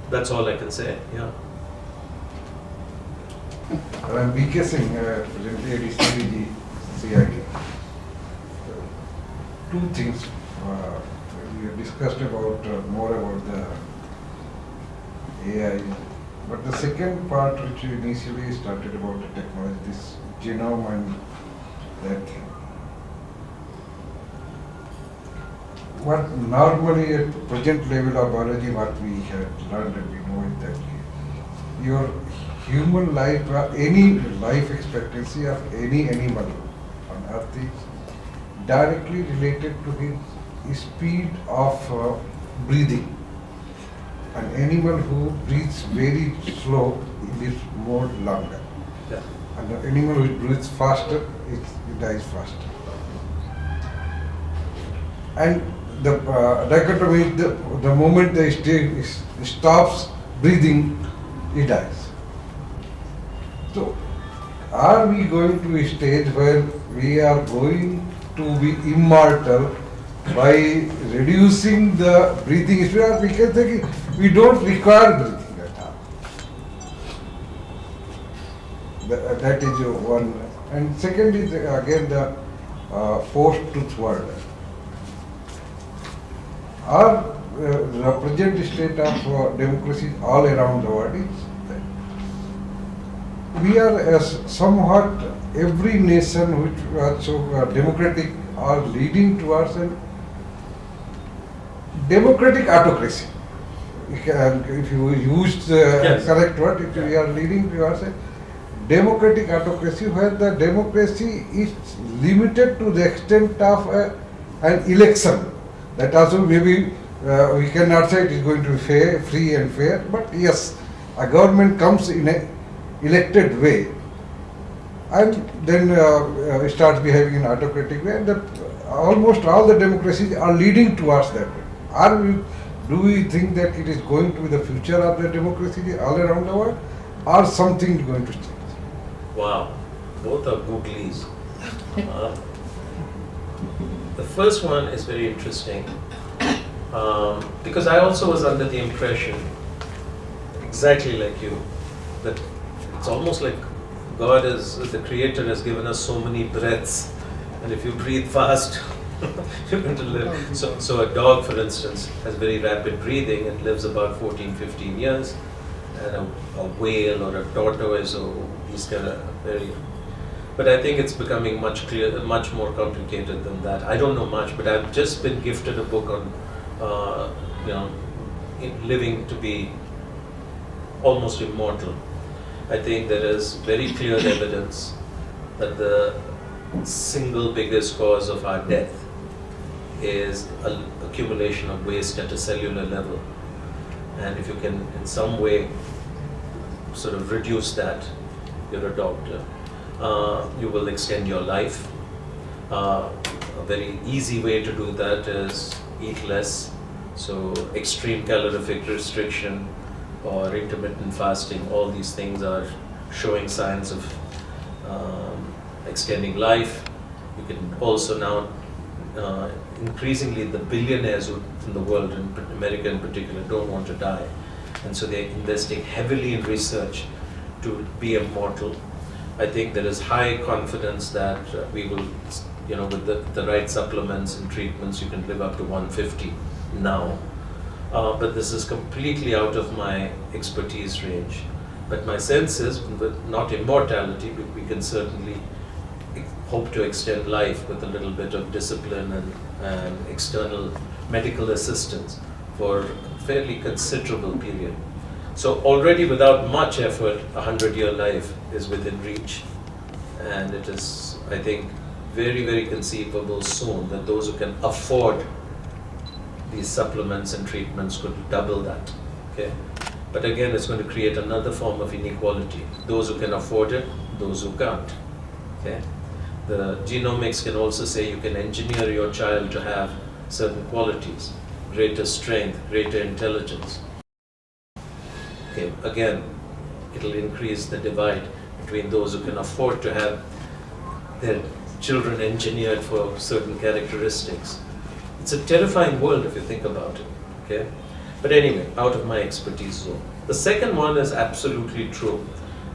That's all I can say. Yeah. I'm Venkatesan, presently at CID. CID. Two things we discussed about more about the AI, but the second part which we initially started about the technology, this genome and that thing. What normally at present level of biology, what we had learned and we know is that your human life or any life expectancy of any animal on earth is directly related to his speed of breathing. An animal who breathes very slow lives more longer. Yeah. And the animal which breathes faster, it dies faster. And the dichotomy, the moment the stops breathing, he dies. So, are we going to a stage where we are going to be immortal by reducing the breathing speed? Or we can say we don't require breathing at all. That is one. And second is again the post-truth world. Our the present state of democracy all around the world is that we are somewhat every nation which are so democratic are leading towards a democratic autocracy. If you use the Yes. correct word, if we are leading towards a democratic autocracy where the democracy is limited to the extent of an election. That also maybe we cannot say it is going to be fair, free and fair, but yes, a government comes in a elected way and then starts behaving in autocratic way, and almost all the democracies are leading towards that way. Do we think that it is going to be the future of the democracy all around the world, or something is going to change? Wow, both are googlies. The first one is very interesting because I also was under the impression, exactly like you, that it's almost like God is, the Creator has given us so many breaths, and if you breathe fast, you're going to live. So a dog, for instance, has very rapid breathing and lives about 14, 15 years, and a whale or a tortoise or these kind of very. But I think it's becoming much more complicated than that. I don't know much, but I've just been gifted a book on, living to be almost immortal. I think there is very clear evidence that the single biggest cause of our death is an accumulation of waste at a cellular level. And if you can in some way sort of reduce that, you're a doctor. You will extend your life. A very easy way to do that is eat less. So extreme calorific restriction or intermittent fasting, all these things are showing signs of extending life. You can also now, increasingly the billionaires in the world, in America in particular, don't want to die. And so they're investing heavily in research to be immortal. I think there is high confidence that we will, with the right supplements and treatments, you can live up to 150 now. But this is completely out of my expertise range. But my sense is, with not immortality, but we can certainly hope to extend life with a little bit of discipline and external medical assistance for a fairly considerable period. So already without much effort, 100-year life is within reach. And it is, I think, very, very conceivable soon that those who can afford these supplements and treatments could double that. Okay? But again, it's going to create another form of inequality. Those who can afford it, those who can't. Okay? The genomics can also say you can engineer your child to have certain qualities, greater strength, greater intelligence. Okay, again, it'll increase the divide between those who can afford to have their children engineered for certain characteristics. It's a terrifying world if you think about it. Okay? But anyway, out of my expertise zone. The second one is absolutely true,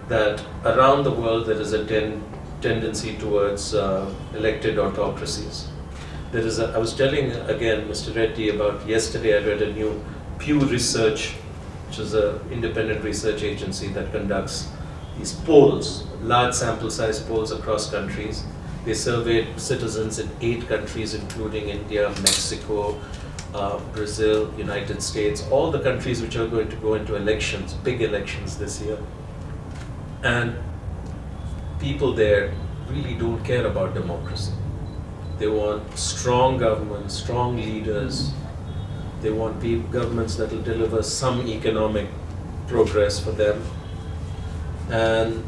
that around the world there is a tendency towards elected autocracies. I was telling again Mr. Reddy about yesterday I read a new Pew Research, which is an independent research agency that conducts these polls, large sample size polls across countries. They surveyed citizens in 8 countries, including India, Mexico, Brazil, United States, all the countries which are going to go into elections, big elections this year. And people there really don't care about democracy. They want strong governments, strong leaders. They want governments that will deliver some economic progress for them. And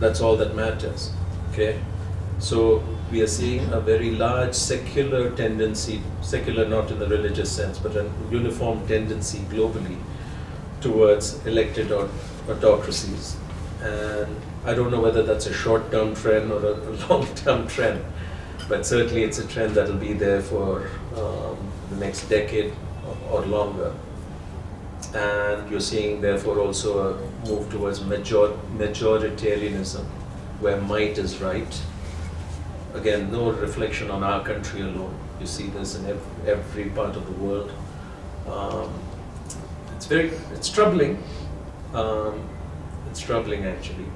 that's all that matters, okay? So we are seeing a very large secular tendency, secular not in the religious sense, but a uniform tendency globally towards elected autocracies. And I don't know whether that's a short-term trend or a long-term trend, but certainly it's a trend that will be there for the next decade or longer. And you're seeing therefore also a move towards majoritarianism, where might is right. Again, no reflection on our country alone. You see this in every part of the world. It's troubling. It's troubling actually.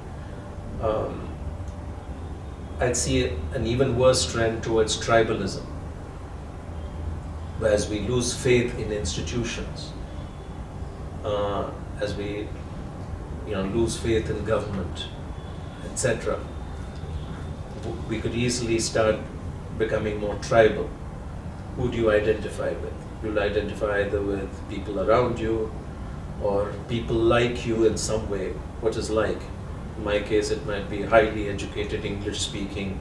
I'd see an even worse trend towards tribalism, as we lose faith in institutions, as we lose faith in government, etc. We could easily start becoming more tribal. Who do you identify with? You'll identify either with people around you or people like you in some way. What is like? In my case, it might be highly educated, English-speaking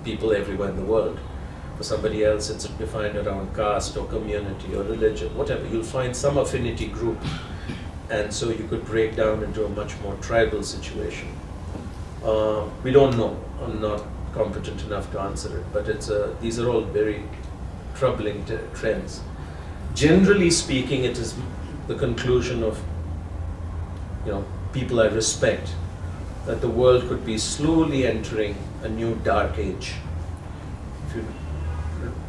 people everywhere in the world. For somebody else, it's defined around caste or community or religion, whatever. You'll find some affinity group. And so you could break down into a much more tribal situation. We don't know. I'm not competent enough to answer it, but these are all very troubling trends. Generally speaking, it is the conclusion of people I respect, that the world could be slowly entering a new dark age.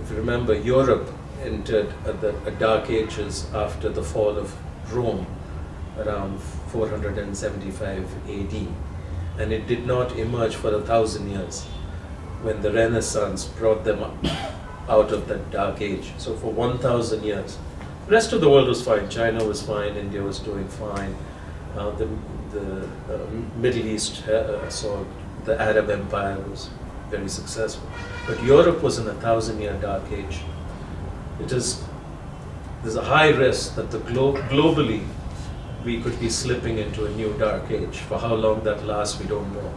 If you remember, Europe entered a dark ages after the fall of Rome around 475 AD, and it did not emerge for 1,000 years when the Renaissance brought them out of that dark age. So for 1,000 years, the rest of the world was fine. China was fine, India was doing fine. The Middle East saw the Arab Empire was very successful. But Europe was in a 1,000-year dark age. There's a high risk that globally we could be slipping into a new dark age. For how long that lasts, we don't know.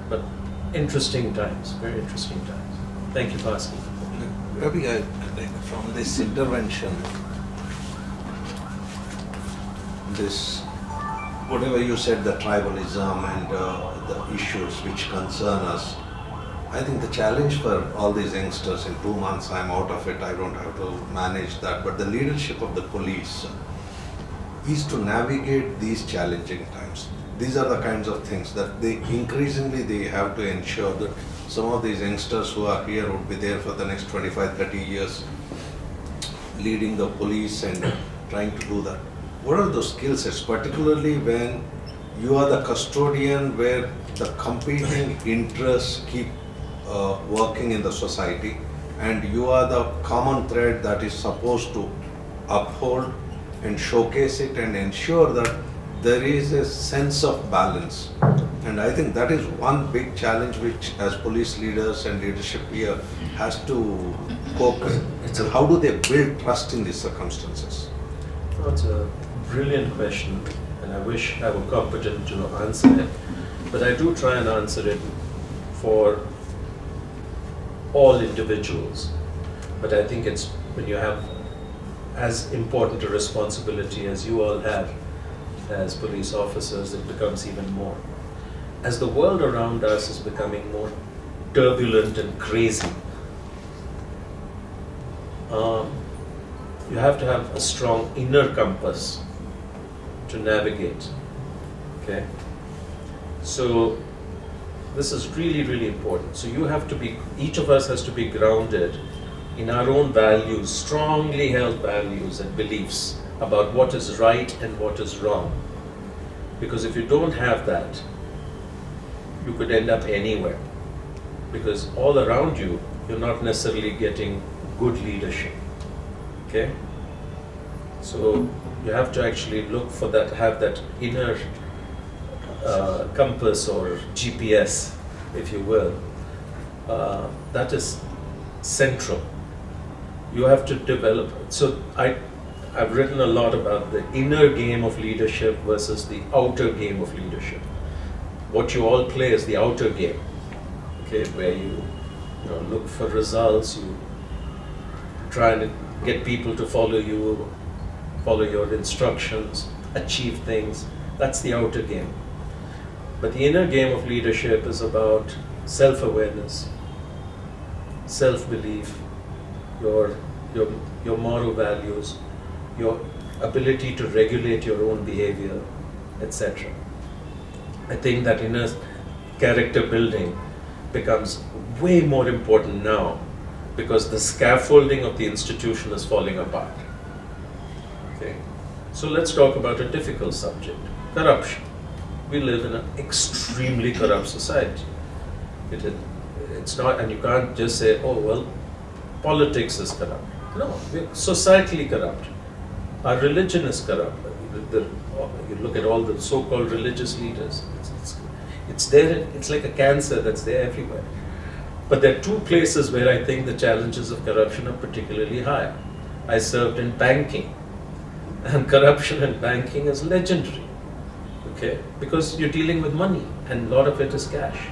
But interesting times, very interesting times. Thank you for asking. Ravi, from this intervention, whatever you said, the tribalism and the issues which concern us, I think the challenge for all these youngsters, in 2 months I'm out of it, I don't have to manage that, but the leadership of the police is to navigate these challenging times. These are the kinds of things that they have to ensure that some of these youngsters who are here would be there for the next 25, 30 years, leading the police and trying to do that. What are those skill sets, particularly when you are the custodian where the competing interests keep working in the society, and you are the common thread that is supposed to uphold and showcase it and ensure that there is a sense of balance. And I think that is one big challenge which, as police leaders and leadership here, has to cope with. And how do they build trust in these circumstances? That's a brilliant question, and I wish I were competent to answer it. But I do try and answer it for all individuals. But I think it's when you have as important a responsibility as you all have as police officers, it becomes even more. As the world around us is becoming more turbulent and crazy, you have to have a strong inner compass to navigate. Okay? So this is really, really important. So you have to be, each of us has to be grounded in our own values, strongly held values and beliefs about what is right and what is wrong. Because if you don't have that, you could end up anywhere. Because all around you, you're not necessarily getting good leadership. Okay? So you have to actually look for that, have that inner compass or GPS, if you will. That is central. You have to develop. So I've written a lot about the inner game of leadership versus the outer game of leadership. What you all play is the outer game, okay, where you look for results, you try to get people to follow you, follow your instructions, achieve things. That's the outer game. But the inner game of leadership is about self-awareness, self-belief, your moral values, your ability to regulate your own behavior, etc. I think that inner character building becomes way more important now because the scaffolding of the institution is falling apart. Okay, so let's talk about a difficult subject: corruption. We live in an extremely corrupt society. It's not, and you can't just say, oh well, politics is corrupt. No, we're societally corrupt. Our religion is corrupt. You look at all the so-called religious leaders. It's there. It's like a cancer that's there everywhere. But there are two places where I think the challenges of corruption are particularly high. I served in banking, and corruption in banking is legendary. Okay, because you're dealing with money, and a lot of it is cash.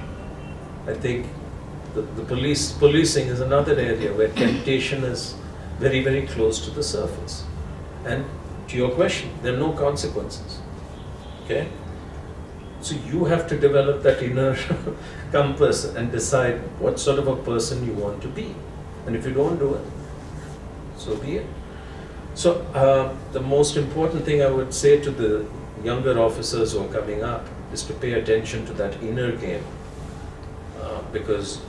I think the policing is another area where temptation is very, very close to the surface. And to your question, there are no consequences. Okay? So you have to develop that inner compass and decide what sort of a person you want to be. And if you don't do it, so be it. So the most important thing I would say to the younger officers who are coming up is to pay attention to that inner game. Because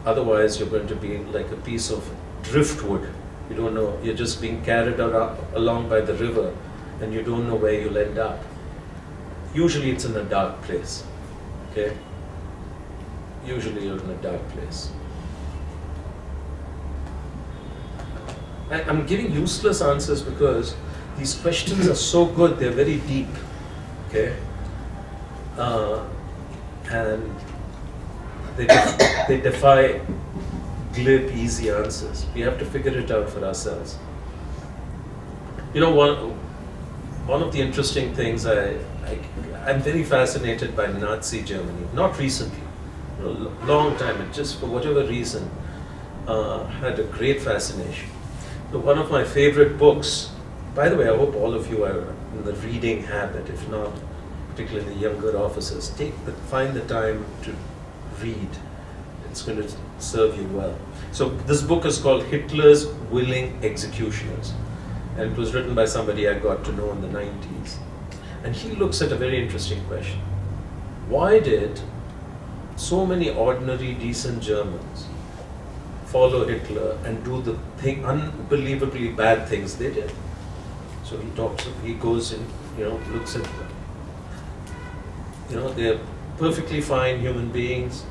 otherwise you're going to be like a piece of driftwood. You don't know, you're just being carried along by the river and you don't know where you'll end up. Usually it's in a dark place, okay? Usually you're in a dark place. I'm giving useless answers because these questions are so good, they're very deep, okay? And they defy glib, easy answers. We have to figure it out for ourselves. You know, one of the interesting things, I'm very fascinated by Nazi Germany. Not recently, long time. It just, for whatever reason, had a great fascination. So one of my favorite books, by the way, I hope all of you are in the reading habit. If not, particularly younger officers, find the time to read. It's going to serve you well. So this book is called Hitler's Willing Executioners, and it was written by somebody I got to know in the 90s. And he looks at a very interesting question. Why did so many ordinary, decent Germans follow Hitler and do the unbelievably bad things they did? So he goes and looks at them. They're perfectly fine human beings.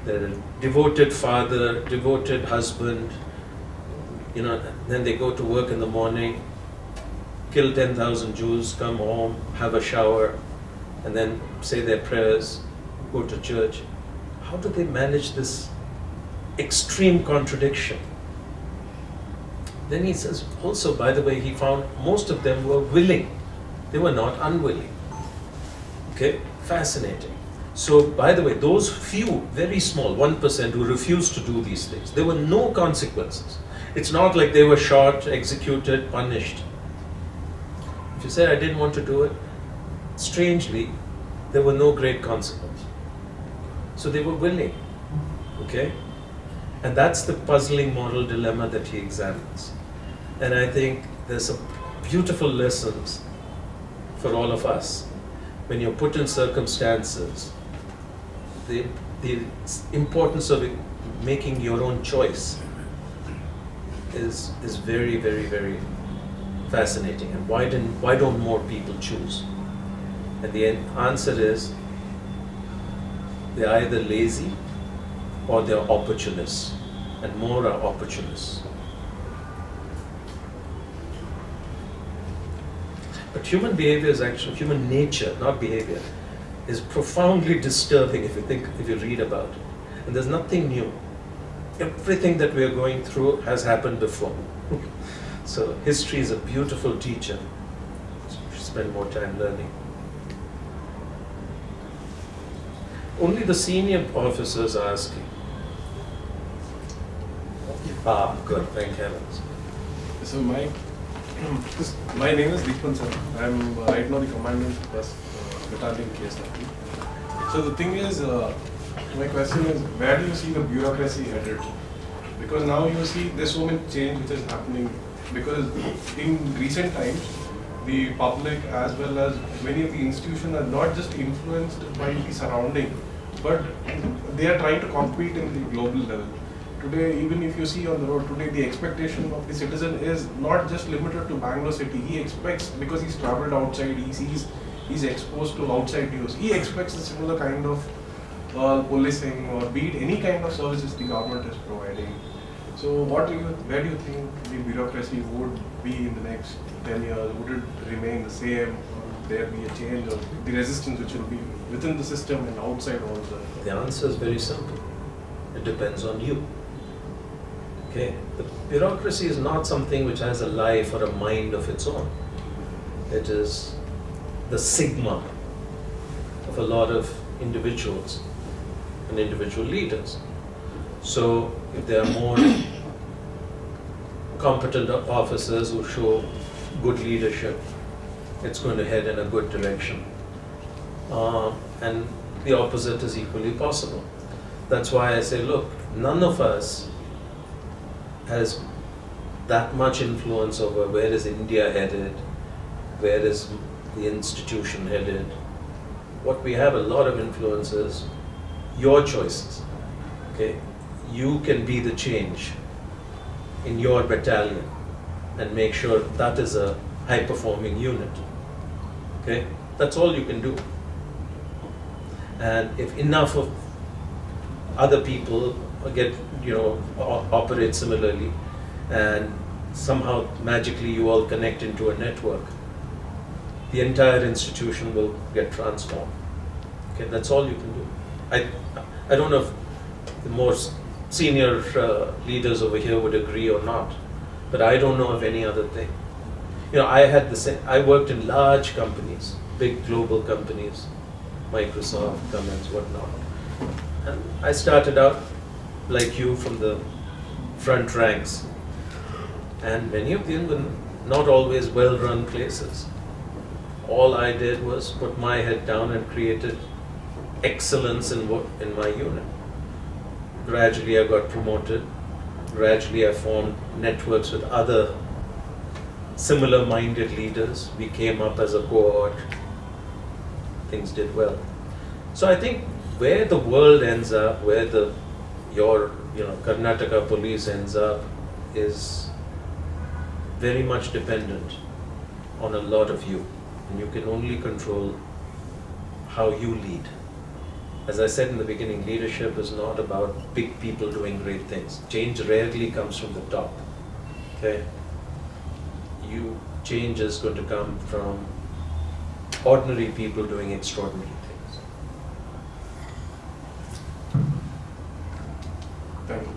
They're a devoted father, devoted husband. Then they go to work in the morning, kill 10,000 Jews, come home, have a shower, and then say their prayers, go to church. How do they manage this extreme contradiction? Then he says, also, by the way, he found most of them were willing. They were not unwilling. Okay, fascinating. So, by the way, those few, very small, 1% who refused to do these things, there were no consequences. It's not like they were shot, executed, punished. If you say, I didn't want to do it, strangely, there were no great consequences. So they were willing, okay? And that's the puzzling moral dilemma that he examines. And I think there's some beautiful lessons for all of us. When you're put in circumstances, the importance of making your own choice is very, very, very fascinating. And why don't more people choose? And the answer is they're either lazy or they're opportunists, and more are opportunists. But human behavior is actually, human nature, not behavior, is profoundly disturbing if you read about it. And there's nothing new. Everything that we are going through has happened before. So history is a beautiful teacher. We should spend more time learning. Only the senior officers are asking. Good, thank heavens. So my name is Deepan sir. I'm right now the commandant plus battalion case. So the thing is, my question is, where do you see the bureaucracy headed? Because now you see there's so much change which is happening. Because in recent times, the public as well as many of the institutions are not just influenced by the surrounding, but they are trying to compete in the global level. Today, even if you see on the road today, the expectation of the citizen is not just limited to Bangalore city. He expects, because he's traveled outside, he sees, he's exposed to outside news. He expects a similar kind of policing or be it any kind of services the government is providing. So where do you think the bureaucracy would be in the next 10 years? Would it remain the same? Or would there be a change or the resistance which will be within the system and outside also? The answer is very simple. It depends on you. Okay, the bureaucracy is not something which has a life or a mind of its own. It is the sigma of a lot of individuals and individual leaders. So if there are more competent officers who show good leadership, it's going to head in a good direction. And the opposite is equally possible. That's why I say, look, none of us has that much influence over where is India headed, where is the institution headed. What we have a lot of influence is your choices. Okay, you can be the change in your battalion and make sure that is a high-performing unit. Okay, that's all you can do. And if enough of other people operate similarly, and somehow magically you all connect into a network, the entire institution will get transformed. Okay, that's all you can do. I don't know if the more senior leaders over here would agree or not, but I don't know of any other thing. I worked in large companies, big global companies, Microsoft, Cummins, whatnot. And I started out like you from the front ranks. And many of them were not always well-run places. All I did was put my head down and created excellence in my unit. Gradually I got promoted. Gradually I formed networks with other similar-minded leaders. We came up as a cohort. Things did well. So I think where the world ends up, where your Karnataka police ends up, is very much dependent on a lot of you. And you can only control how you lead. As I said in the beginning, leadership is not about big people doing great things. Change rarely comes from the top. Okay? Change is going to come from ordinary people doing extraordinary things. Thank you.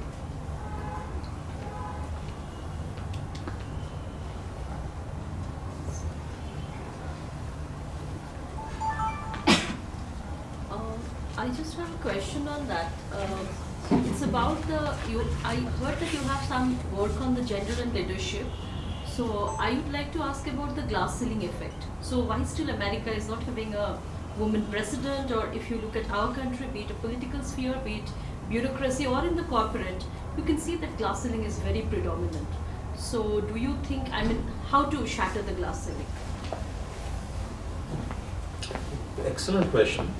I just have a question on that. It's about I heard that you have some work on the gender and leadership. So I would like to ask about the glass ceiling effect. So why still America is not having a woman president, or if you look at our country, be it a political sphere, be it bureaucracy or in the corporate, you can see that glass ceiling is very predominant. So do you think, I mean, how to shatter the glass ceiling? Excellent question.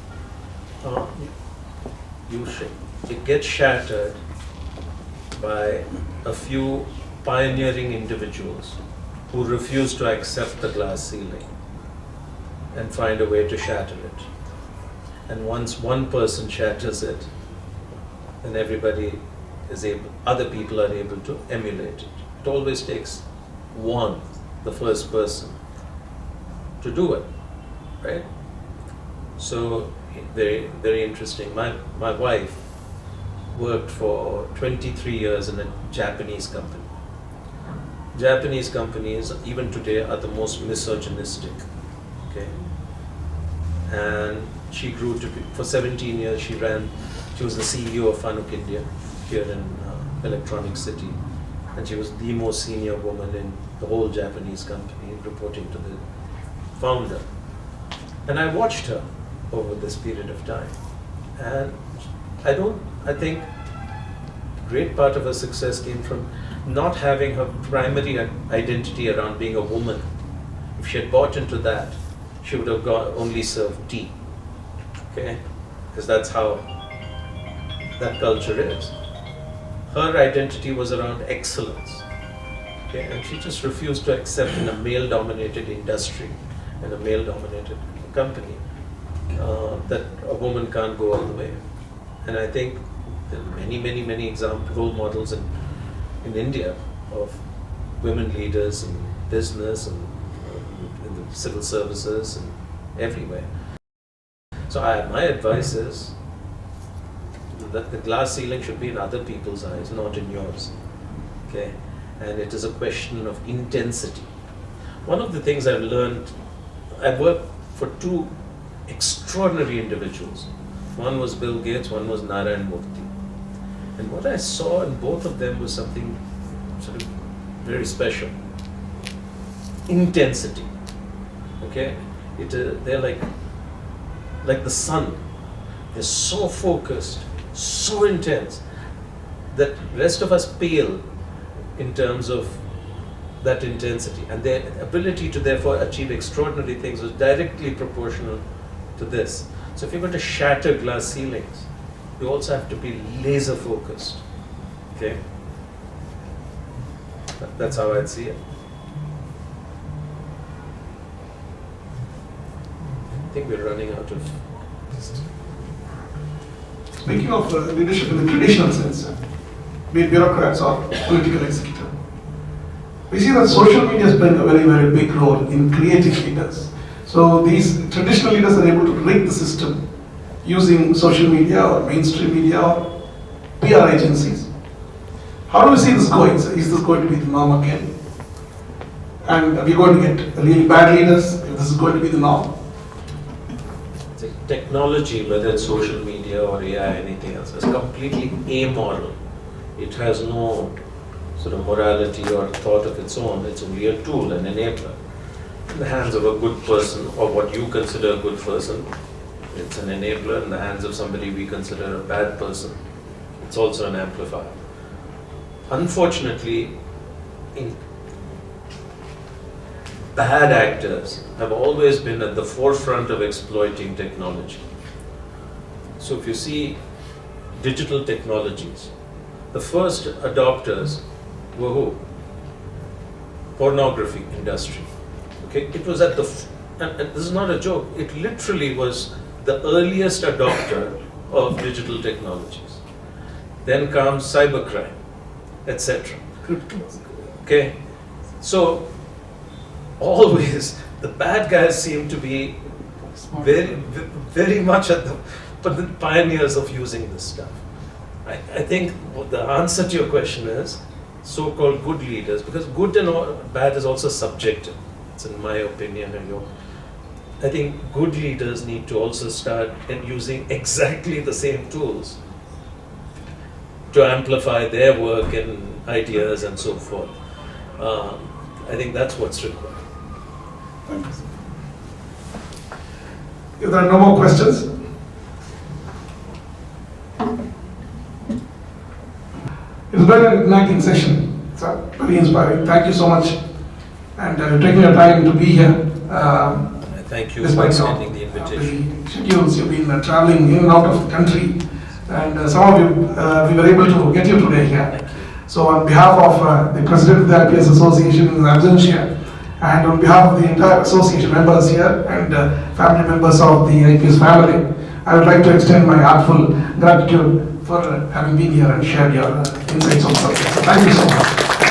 It gets shattered by a few pioneering individuals who refuse to accept the glass ceiling and find a way to shatter it. And once one person shatters it, then other people are able to emulate it. It always takes one, the first person, to do it, right? So very, very interesting. My wife worked for 23 years in a Japanese company. Japanese companies, even today, are the most misogynistic. Okay, and she grew to be, for 17 years. She was the CEO of Fanuc India here in Electronic City, and she was the most senior woman in the whole Japanese company, reporting to the founder. And I watched her over this period of time, and I think great part of her success came from not having her primary identity around being a woman. If she had bought into that, she would have only served tea, okay? Because that's how that culture is. Her identity was around excellence, okay? And she just refused to accept in a male-dominated industry, in a male-dominated company, that a woman can't go all the way. And I think there are many role models in India of women leaders in business and in the civil services and everywhere. So my advice is that the glass ceiling should be in other people's eyes, not in yours. Okay? And it is a question of intensity. One of the things I've learned, I worked for two extraordinary individuals. One was Bill Gates, one was Narayan Murthy. And what I saw in both of them was something sort of very special. Intensity. Okay? They're like the sun. They're so focused, so intense, that rest of us pale in terms of that intensity. And their ability to therefore achieve extraordinary things was directly proportional to this. So if you're going to shatter glass ceilings, you also have to be laser focused. Okay? That's how I'd see it. I think we're running out of. Speaking of leadership in the traditional sense, be it bureaucrats or political executive, we see that social media has played a very big role in creating leaders. So these traditional leaders are able to rig the system using social media or mainstream media or PR agencies. How do we see this going? So is this going to be the norm again? And are we going to get really bad leaders if this is going to be the norm? Technology, whether it's social media or AI, anything else, is completely amoral. It has no sort of morality or thought of its own. It's only a tool, an enabler. In the hands of a good person, or what you consider a good person, it's an enabler. In the hands of somebody we consider a bad person, it's also an amplifier. Unfortunately, bad actors have always been at the forefront of exploiting technology. So if you see digital technologies, the first adopters were who? Pornography industry. Okay, it was at and this is not a joke, it literally was the earliest adopter of digital technologies. Then comes cybercrime, etc. Okay, so always the bad guys seem to be very much at the pioneers of using this stuff. I think the answer to your question is so-called good leaders, because good and bad is also subjective. It's in my opinion and your. I think good leaders need to also start using exactly the same tools to amplify their work and ideas and so forth. I think that's what's required. If there are no more questions, it's been an enlightening session, sir. very inspiring. Thank you so much, and taking your time to be here. Thank you for Despite extending the invitation. the schedules, you've been traveling in and out of the country, and some of you, we were able to get you today here. Thank you. So on behalf of the President of the IPS Association in absentia, and on behalf of the entire association members here and family members of the IPS family, I would like to extend my heartfelt gratitude for having been here and shared your insights on subject. So thank you so much.